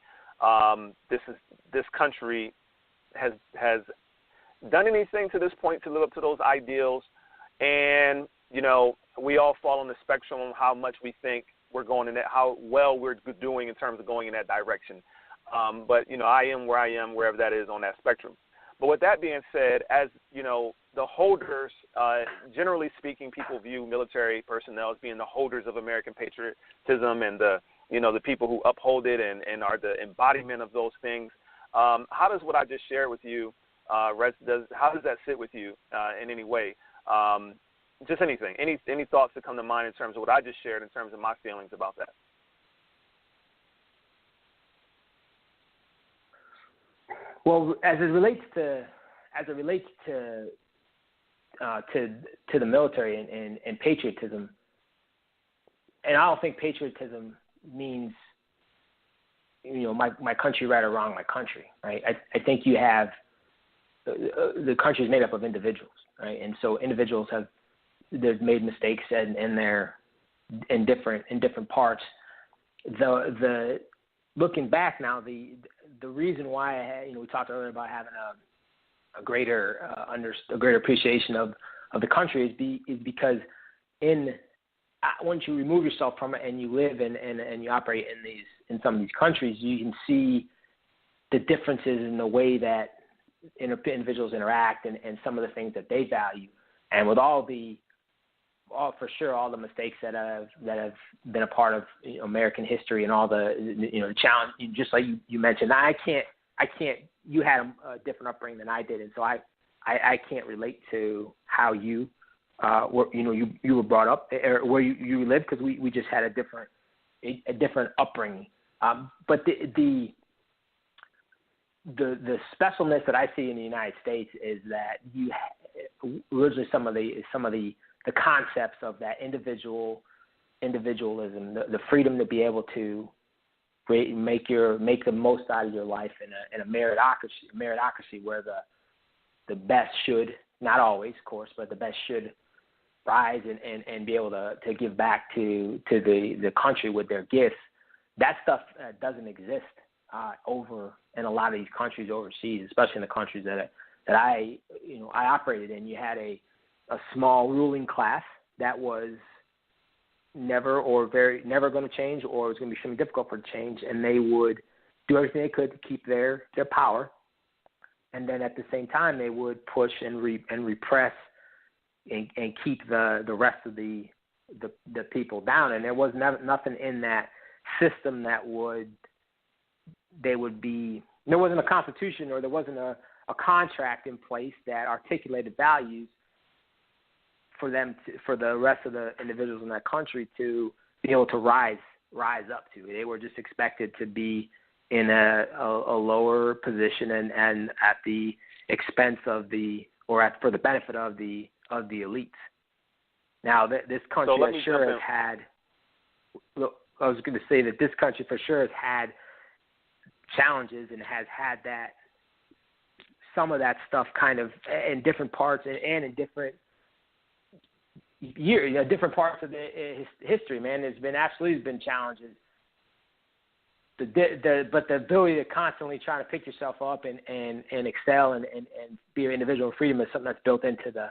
this country has done anything to this point to live up to those ideals. And, we all fall on the spectrum on how much we think we're going in that, how well we're doing in terms of going in that direction. But, I am where I am, wherever that is on that spectrum. But with that being said, as, the holders, generally speaking, people view military personnel as being the holders of American patriotism and the people who uphold it and are the embodiment of those things. How does what I just shared with you, how does that sit with you in any way? Just anything, any thoughts that come to mind in terms of what I just shared in terms of my feelings about that? Well, as it relates to the military and patriotism, and I don't think patriotism means my country right or wrong, my country, right? I think you have the country is made up of individuals, right? And so individuals they've made mistakes in different parts. The looking back now, the reason why we talked earlier about having a greater appreciation of the country is because once you remove yourself from it and you live and you operate in some of these countries, you can see the differences in the way that individuals interact and some of the things that they value. And with all the mistakes that have been a part of American history and all the challenge, just like you mentioned, I can't. You had a different upbringing than I did, and so I can't relate to how you were brought up or where you lived, because we just had a different upbringing. But the specialness that I see in the United States is that originally some of the concepts of that individualism, the freedom to be able to make the most out of your life in a meritocracy where the best should, not always, of course, but the best should rise and be able to give back to the country with their gifts. That stuff doesn't exist over in a lot of these countries overseas, especially in the countries that I operated in. You had a small ruling class that was never going to change, or it was going to be extremely difficult for it to change, and they would do everything they could to keep their power. And then at the same time, they would push and repress and keep the rest of the people down. And there was nothing in that system there wasn't a constitution, or there wasn't a contract in place that articulated values for the rest of the individuals in that country to be able to rise up to. They were just expected to be in a lower position and at the expense of for the benefit of the elites. Now, this country for sure has had. I was going to say that this country for sure has had challenges and has had some of that stuff kind of in different parts and in different different parts of the history, man. There's been challenges but the ability to constantly try to pick yourself up and excel and be an individual in freedom is something that's built into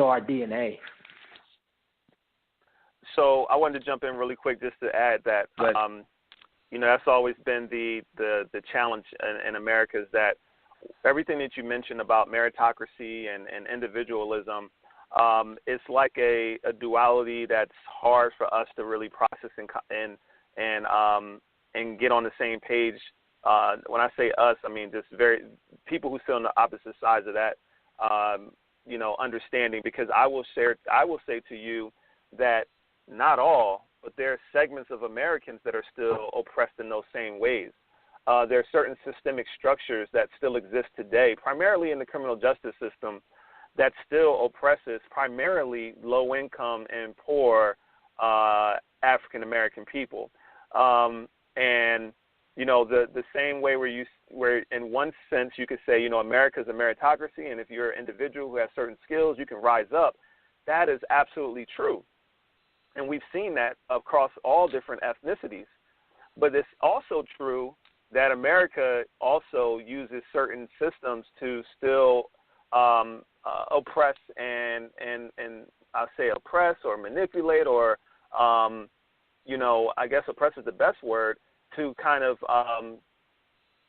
our DNA. So I wanted to jump in really quick just to add that, that's always been the challenge in America, is that everything that you mentioned about meritocracy and individualism, it's like a duality that's hard for us to really process and get on the same page. When I say us, I mean just people who sit on the opposite sides of that, understanding. Because I will say to you that not all, but there are segments of Americans that are still oppressed in those same ways. There are certain systemic structures that still exist today, primarily in the criminal justice system, that still oppresses primarily low-income and poor African-American people. And, the same way where in one sense you could say, America's a meritocracy, and if you're an individual who has certain skills, you can rise up. That is absolutely true. And we've seen that across all different ethnicities. But it's also true that America also uses certain systems to still oppress and I'll say oppress or manipulate or, I guess oppress is the best word, to kind of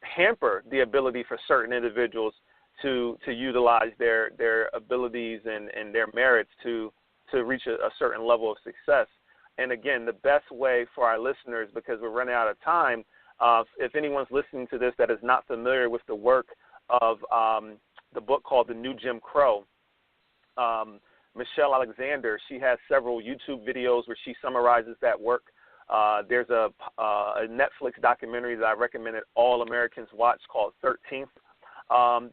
hamper the ability for certain individuals to utilize their abilities and their merits to reach a certain level of success. And again, the best way for our listeners, because we're running out of time, if anyone's listening to this that is not familiar with the work of the book called The New Jim Crow, Michelle Alexander, she has several YouTube videos where she summarizes that work. There's a Netflix documentary that I recommended all Americans watch called 13th.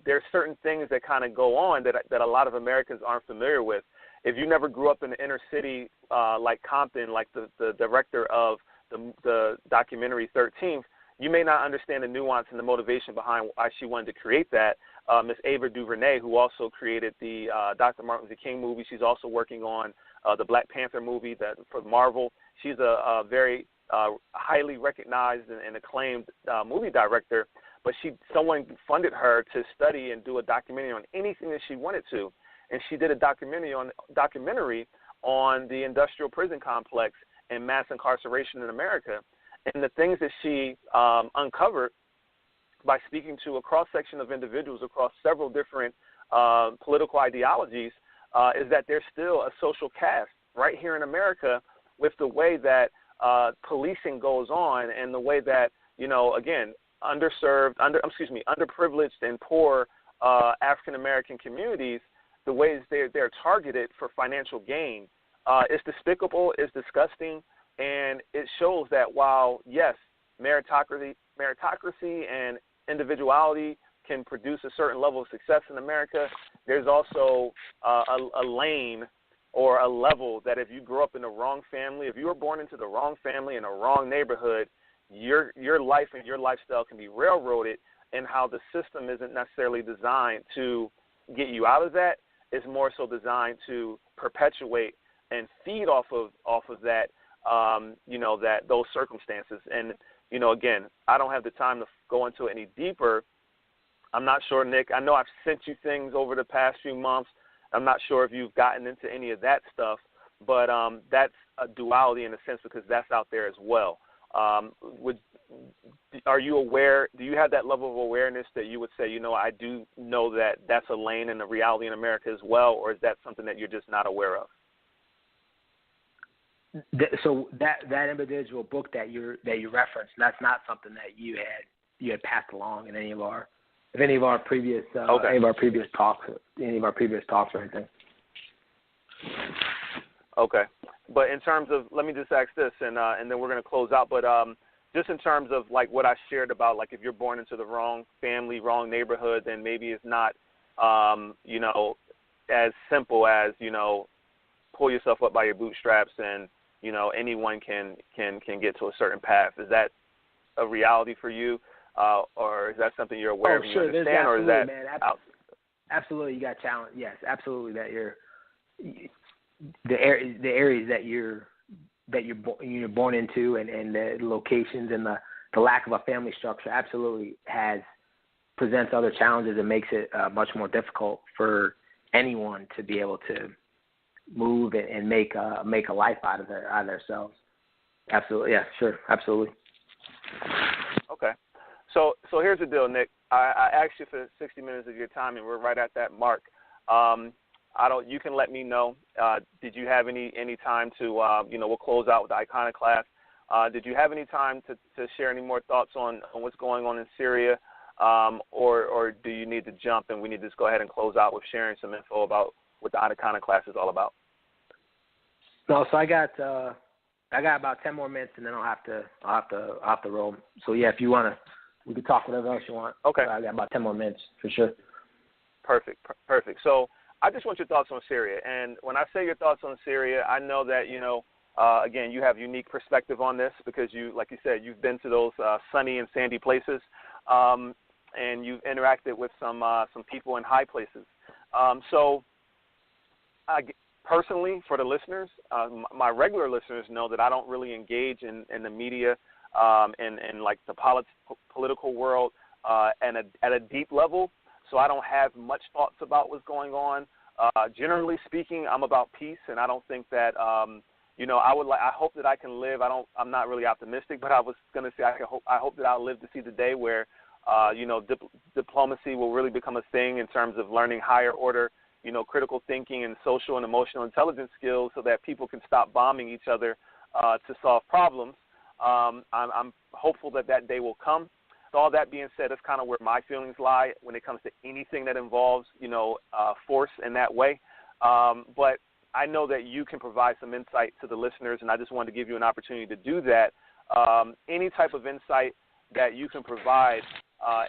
There's certain things that kind of go on that a lot of Americans aren't familiar with. If you never grew up in the inner city like Compton, like the director of the documentary 13th, you may not understand the nuance and the motivation behind why she wanted to create that. Miss Ava DuVernay, who also created the Dr. Martin Luther King movie, she's also working on the Black Panther movie for Marvel. She's a very highly recognized and acclaimed movie director, but someone funded her to study and do a documentary on anything that she wanted to. And she did a documentary on the industrial prison complex and mass incarceration in America. And the things that she uncovered by speaking to a cross-section of individuals across several different political ideologies is that there's still a social caste right here in America with the way that policing goes on and the way that, again, underprivileged and poor African-American communities, the ways they're targeted for financial gain. It's despicable, it's disgusting, and it shows that while, yes, meritocracy and individuality can produce a certain level of success in America, there's also a lane or a level that if you grew up in the wrong family, if you were born into the wrong family in a wrong neighborhood, your life and your lifestyle can be railroaded, and how the system isn't necessarily designed to get you out of that. It's more so designed to perpetuate and feed off of that, those circumstances. And, again, I don't have the time to go into it any deeper. I'm not sure, Nick. I know I've sent you things over the past few months. I'm not sure if you've gotten into any of that stuff, but that's a duality in a sense because that's out there as well. Are you aware, do you have that level of awareness that you would say, I do know that that's a lane in the reality in America as well, or is that something that you're just not aware of? So that individual book that you referenced, that's not something that you had passed along in any of our previous talks or anything. Okay. But in terms of, let me just ask this, and then we're going to close out. But just in terms of like what I shared about, like if you're born into the wrong family, wrong neighborhood, then maybe it's not, as simple as pull yourself up by your bootstraps and anyone can get to a certain path. Is that a reality for you, or is that something you're aware of and you understand, or is that man. Absolutely, you got talent. Yes, absolutely. That you're the areas that you're that you're born into, and the locations and the lack of a family structure absolutely presents other challenges and makes it much more difficult for anyone to be able to move and make a life out of themselves. Absolutely, yeah, sure, absolutely. Okay, so here's the deal, Nick. I asked you for 60 minutes of your time, and we're right at that mark. You can let me know. Did you have any time to we'll close out with the Iconoclast. Did you have any time to share any more thoughts on what's going on in Syria, or do you need to jump and we need to just go ahead and close out with sharing some info about what the Iconoclast is all about? No, so I got about 10 more minutes, and then I'll have to roll. So yeah, if you want to, we can talk whatever else you want. Okay. I got about 10 more minutes for sure. Perfect. So I just want your thoughts on Syria. And when I say your thoughts on Syria, I know that, again, you have unique perspective on this because you, like you said, you've been to those sunny and sandy places, and you've interacted with some people in high places. So personally, for the listeners, my regular listeners know that I don't really engage in the media and like the political world at a deep level. So I don't have much thoughts about what's going on. Generally speaking, I'm about peace, and I don't think that I hope that I can live. I'm not really optimistic, but I was going to say I hope that I'll live to see the day where diplomacy will really become a thing in terms of learning higher order, critical thinking and social and emotional intelligence skills, so that people can stop bombing each other to solve problems. I'm hopeful that day will come. So all that being said, that's kind of where my feelings lie when it comes to anything that involves, force in that way. But I know that you can provide some insight to the listeners, and I just wanted to give you an opportunity to do that. Any type of insight that you can provide,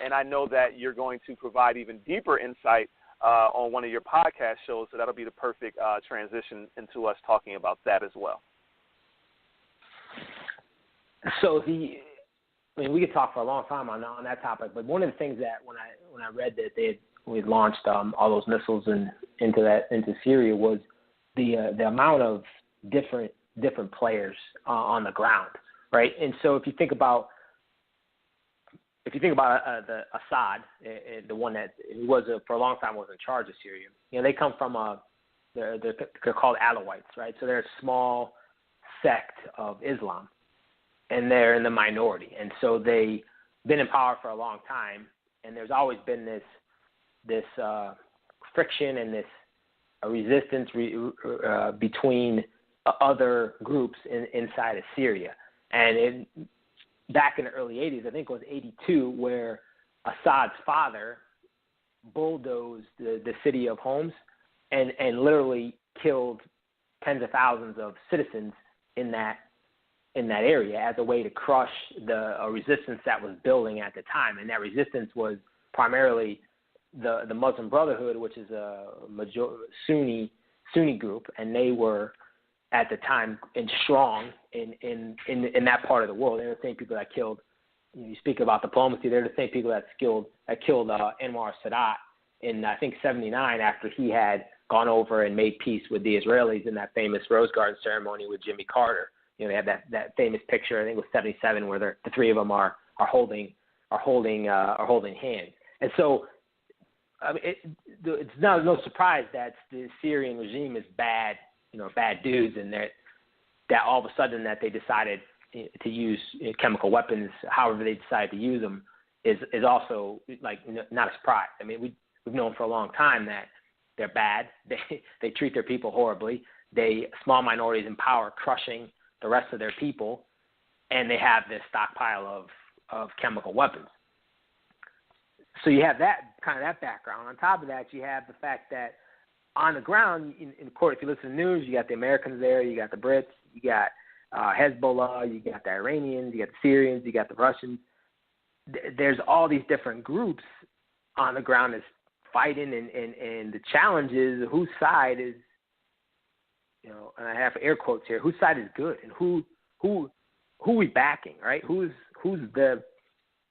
and I know that you're going to provide even deeper insight on one of your podcast shows, so that'll be the perfect transition into us talking about that as well. So we could talk for a long time on that topic, but one of the things that when I read that we had launched all those missiles into Syria was the amount of different players on the ground, right? And so if you think about the Assad, the one that was for a long time was in charge of Syria, they come from they're called Alawites, right? So they're a small sect of Islam, and they're in the minority, and so they've been in power for a long time, and there's always been this friction and this resistance between other groups inside of Syria. And back in the early 80s, I think it was 82, where Assad's father bulldozed the city of Homs and literally killed tens of thousands of citizens in that area as a way to crush the resistance that was building at the time. And that resistance was primarily the Muslim Brotherhood, which is a Sunni group, and they were at the time strong in that part of the world. They're the same people that killed. You speak about diplomacy. They're the same people that killed Anwar Sadat in I think '79 after he had gone over and made peace with the Israelis in that famous Rose Garden ceremony with Jimmy Carter. They have that famous picture. I think it was '77 where the three of them are holding hands. And so, I mean, it's no surprise that the Syrian regime is bad dudes, and that all of a sudden that they decided to use chemical weapons, however they decided to use them, is also like not a surprise. I mean, we've known for a long time that they're bad. They treat their people horribly. Small minorities in power crushing the rest of their people, and they have this stockpile of chemical weapons. So you have that background. On top of that, you have the fact that on the ground, in court, if you listen to the news, you got the Americans there, you got the Brits, you got Hezbollah, you got the Iranians, you got the Syrians, you got the Russians. There's all these different groups on the ground that's fighting, and the challenge is whose side is, and I have air quotes here, whose side is good, and who we backing, right? Who's the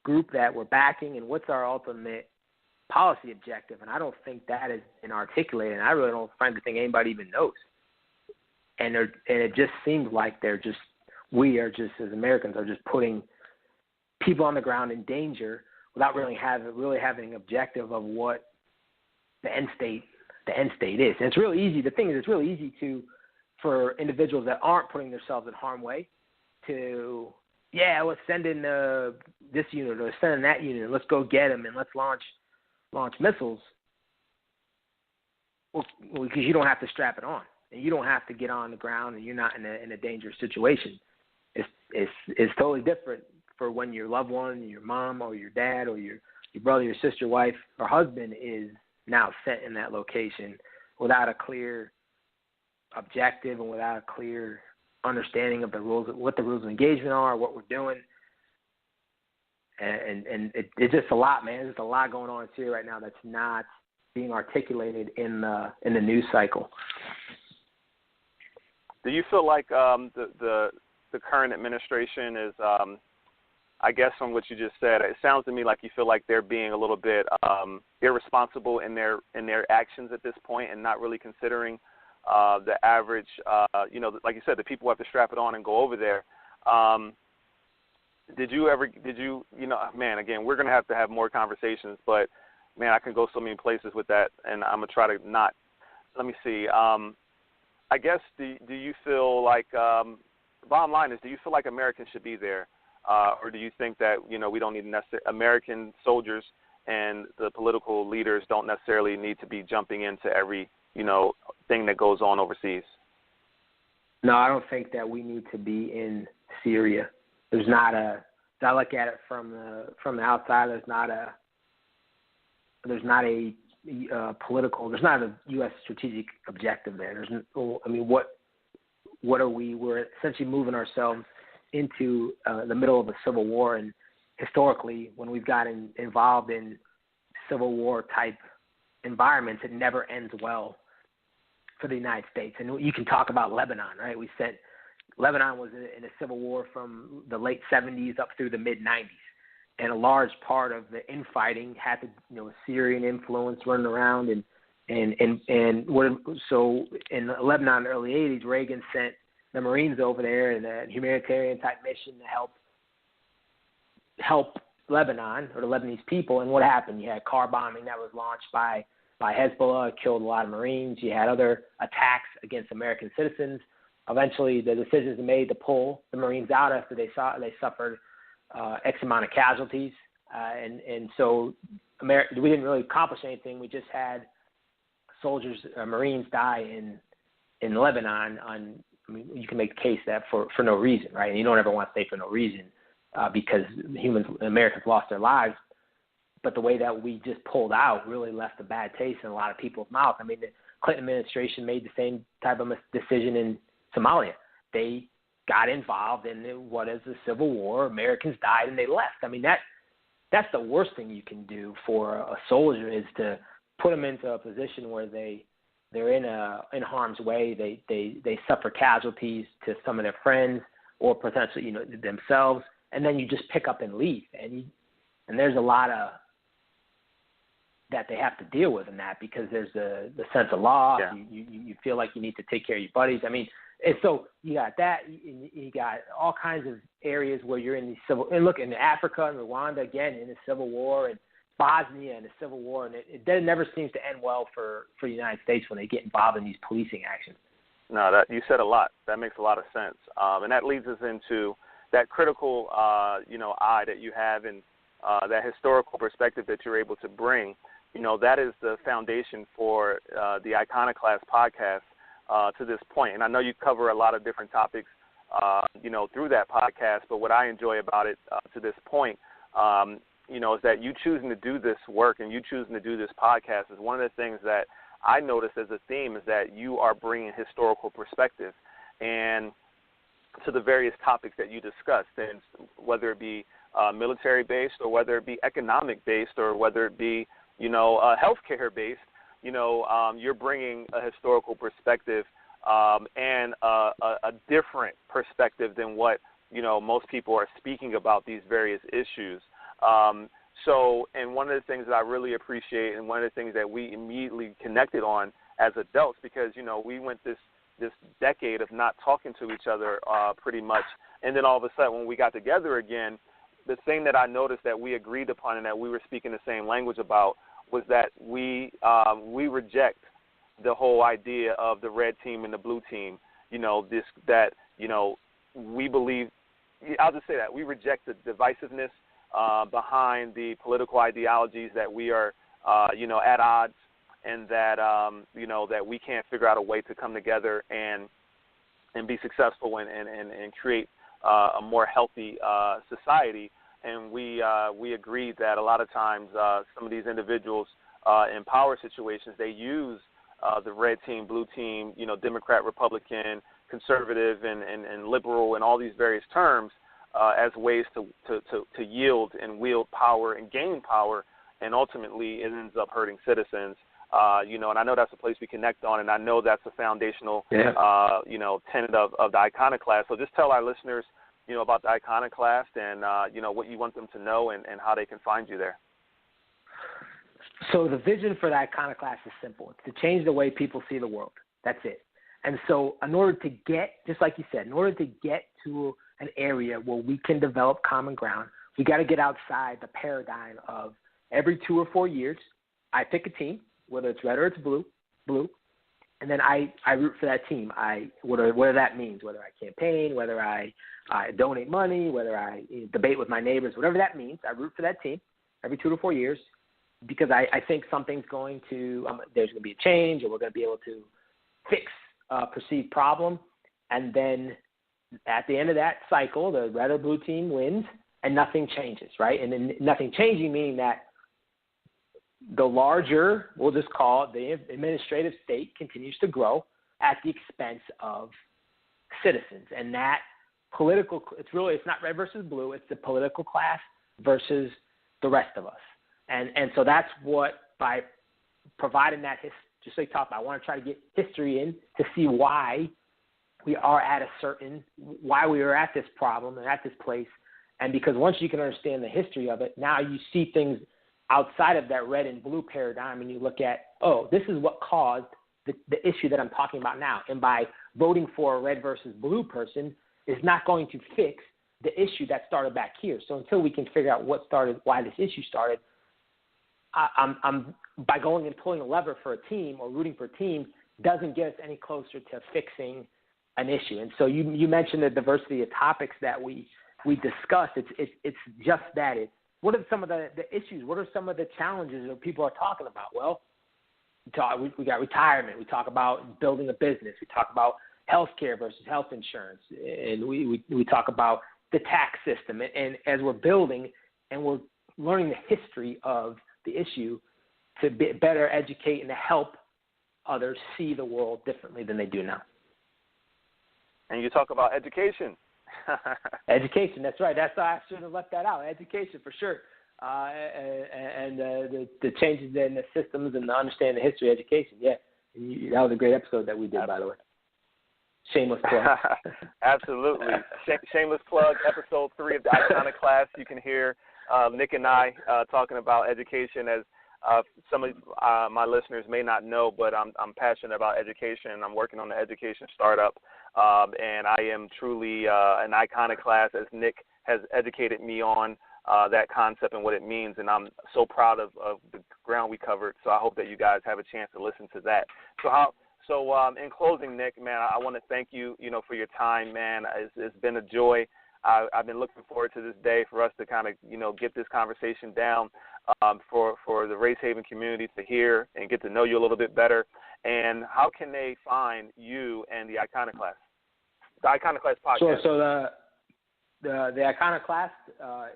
group that we're backing, and what's our ultimate policy objective? And I don't think that has been articulated, and I really don't frankly think anybody even knows. and it just seems like we are just as Americans are just putting people on the ground in danger without really having an objective of what the end state is. And it's really easy. The thing is, it's really easy for individuals that aren't putting themselves in harm's way to, let's send in this unit or send in that unit. Let's go get them and let's launch missiles. Well, because you don't have to strap it on and you don't have to get on the ground and you're not in a dangerous situation. It's totally different for when your loved one, your mom or your dad or your brother, your sister, wife, or husband is now sent in that location without a clear objective and without a clear understanding of the rules, what the rules of engagement are, what we're doing. And it's just a lot, man. There's just a lot going on in Syria right now that's not being articulated in the news cycle. Do you feel like the current administration is, I guess from what you just said, it sounds to me like you feel like they're being a little bit irresponsible in their actions at this point and not really considering the average, like you said, the people who have to strap it on and go over there. Did you, man, again, we're going to have more conversations, but, man, I can go so many places with that, and I'm going to try to not. Let me see. I guess, do you feel like, bottom line is, do you feel like Americans should be there? Or do you think that, we don't need American soldiers and the political leaders don't necessarily need to be jumping into every, thing that goes on overseas? No, I don't think that we need to be in Syria. As I look at it from the outside, there's not a political, there's not a U.S. strategic objective there. What are we? We're essentially moving ourselves into the middle of a civil war, and historically, when we've gotten involved in civil war type environments, it never ends well for the United States. And you can talk about Lebanon, right? Lebanon was in a civil war from the late 70s up through the mid 90s, and a large part of the infighting had to, Syrian influence running around, so in Lebanon in the early 80s, Reagan sent the Marines over there in a humanitarian type mission to help Lebanon or the Lebanese people. And what happened? You had car bombing that was launched by Hezbollah, killed a lot of Marines. You had other attacks against American citizens. Eventually, the decisions were made to pull the Marines out after they suffered X amount of casualties. And so we didn't really accomplish anything. We just had soldiers, Marines die in Lebanon you can make the case that for no reason, right? And you don't ever want to say for no reason because Americans lost their lives. But the way that we just pulled out really left a bad taste in a lot of people's mouth. I mean, the Clinton administration made the same type of decision in Somalia. They got involved in what is a civil war. Americans died and they left. I mean, that's the worst thing you can do for a soldier is to put them into a position where they're in harm's way. They suffer casualties to some of their friends or potentially themselves, and then you just pick up and leave. And there's a lot of that they have to deal with in that because there's the sense of law. Yeah. You feel like you need to take care of your buddies. I mean, and so you got that. You got all kinds of areas where you're in these civil. And look, in Africa and Rwanda again in the civil war, and Bosnia and the civil war, and it never seems to end well for the United States when they get involved in these policing actions. No, that you said a lot. That makes a lot of sense, and that leads us into that critical, eye that you have and that historical perspective that you're able to bring. That is the foundation for the Iconoclast Podcast to this point. And I know you cover a lot of different topics, through that podcast. But what I enjoy about it to this point, is that you choosing to do this work and you choosing to do this podcast is one of the things that I notice as a theme is that you are bringing historical perspective and to the various topics that you discussed, and whether it be military-based or whether it be economic-based or whether it be, healthcare-based, you're bringing a historical perspective and a different perspective than what, most people are speaking about these various issues. And one of the things that I really appreciate and one of the things that we immediately connected on as adults, because, we went this this decade of not talking to each other pretty much. And then all of a sudden when we got together again, the thing that I noticed that we agreed upon and that we were speaking the same language about was that we reject the whole idea of the red team and the blue team. We believe, I'll just say that, we reject the divisiveness behind the political ideologies that we are, at odds, and that, that we can't figure out a way to come together and be successful and create a more healthy society. And we agreed that a lot of times some of these individuals in power situations, they use the red team, blue team, Democrat, Republican, conservative, and liberal, and all these various terms as ways to yield and wield power and gain power, and ultimately it ends up hurting citizens. And I know that's a place we connect on, and I know that's a foundational, tenet of the Iconoclast. So just tell our listeners, about the Iconoclast and, what you want them to know and how they can find you there. So the vision for the Iconoclast is simple. It's to change the way people see the world. That's it. And so in order to get, just like you said, in order to get to an area where we can develop common ground, we got to get outside the paradigm of every 2 or 4 years, I pick a team, whether it's red or it's blue, and then I root for that team. Whatever that means, whether I campaign, whether I donate money, whether I debate with my neighbors, whatever that means, I root for that team every 2 to 4 years because I think something's going to, there's going to be a change, or we're going to be able to fix a perceived problem. And then at the end of that cycle, the red or blue team wins and nothing changes, right? And then nothing changing meaning that the larger, we'll just call it the administrative state, continues to grow at the expense of citizens. And that political, it's not red versus blue, it's the political class versus the rest of us. And so that's what, by providing that, just like you talked about, I want to try to get history in to see why we are at why we are at this problem and at this place. And because once you can understand the history of it, now you see things outside of that red and blue paradigm, and you look at, this is what caused the issue that I'm talking about now. And by voting for a red versus blue person is not going to fix the issue that started back here. So until we can figure out why this issue started, I'm by going and pulling a lever for a team or rooting for a team doesn't get us any closer to fixing an issue. And so you mentioned the diversity of topics that we discussed. It's just that. What are some of the issues? What are some of the challenges that people are talking about? Well, we got retirement. We talk about building a business. We talk about healthcare versus health insurance, and we talk about the tax system. And as we're building and we're learning the history of the issue to better educate and to help others see the world differently than they do now. And you talk about education. Education, that's right. I should have left that out. Education, for sure. And the changes in the systems and the understanding the history of education. Yeah, that was a great episode that we did, by the way. Shameless plug. Absolutely. Shameless plug, episode 3 of the Iconoclast. You can hear Nick and I talking about education. As some of my listeners may not know, but I'm passionate about education, and I'm working on the education startup. And I am truly an iconoclast, as Nick has educated me on that concept and what it means. And I'm so proud of the ground we covered. So I hope that you guys have a chance to listen to that. So in closing, Nick, man, I want to thank you, for your time, man. It's been a joy. I've been looking forward to this day for us to kind of, get this conversation down for the Race Haven community to hear and get to know you a little bit better. And how can they find you and the Iconoclast? The Iconoclast Podcast. Sure. So the Iconoclast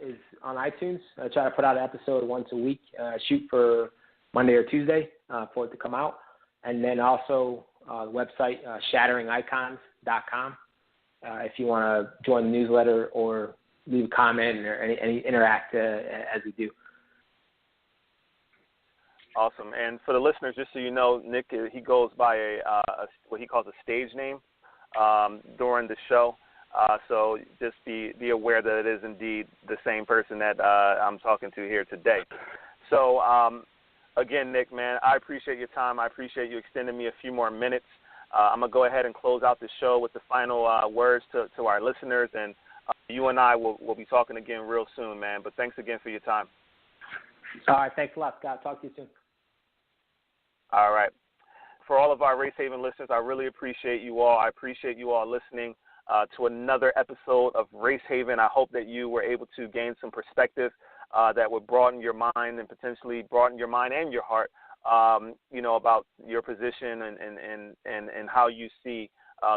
is on iTunes. I try to put out an episode once a week. Shoot for Monday or Tuesday for it to come out. And then also the website, shatteringicons.com. If you want to join the newsletter or leave a comment or any interact as we do. Awesome. And for the listeners, just so you know, Nick, he goes by what he calls a stage name during the show. So just be aware that it is indeed the same person that I'm talking to here today. So, again, Nick, man, I appreciate your time. I appreciate you extending me a few more minutes. I'm going to go ahead and close out the show with the final words to our listeners, and you and I will be talking again real soon, man. But thanks again for your time. All right, thanks a lot, Scott. Talk to you soon. All right. For all of our Race Haven listeners, I really appreciate you all. I appreciate you all listening to another episode of Race Haven. I hope that you were able to gain some perspective that would broaden your mind and potentially broaden your mind and your heart, about your position and how you see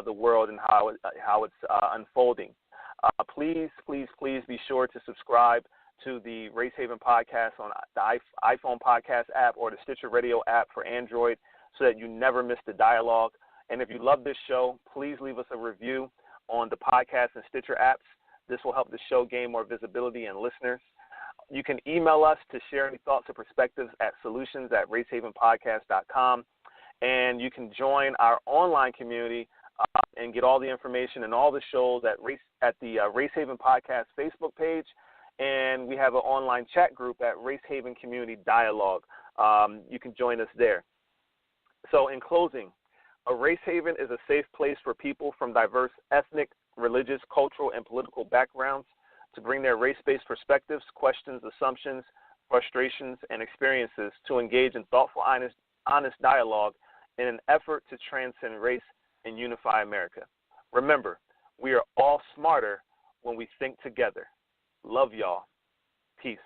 the world and how it's unfolding. Please be sure to subscribe to the Race Haven podcast on the iPhone podcast app or the Stitcher Radio app for Android so that you never miss the dialogue. And if you love this show, please leave us a review on the podcast and Stitcher apps. This will help the show gain more visibility and listeners. You can email us to share any thoughts or perspectives at solutions@RaceHavenPodcast.com. And you can join our online community and get all the information and all the shows at the Race Haven Podcast Facebook page. And we have an online chat group at Race Haven Community Dialogue. You can join us there. So in closing, a Race Haven is a safe place for people from diverse ethnic, religious, cultural, and political backgrounds to bring their race-based perspectives, questions, assumptions, frustrations, and experiences to engage in thoughtful, honest dialogue in an effort to transcend race and unify America. Remember, we are all smarter when we think together. Love y'all. Peace.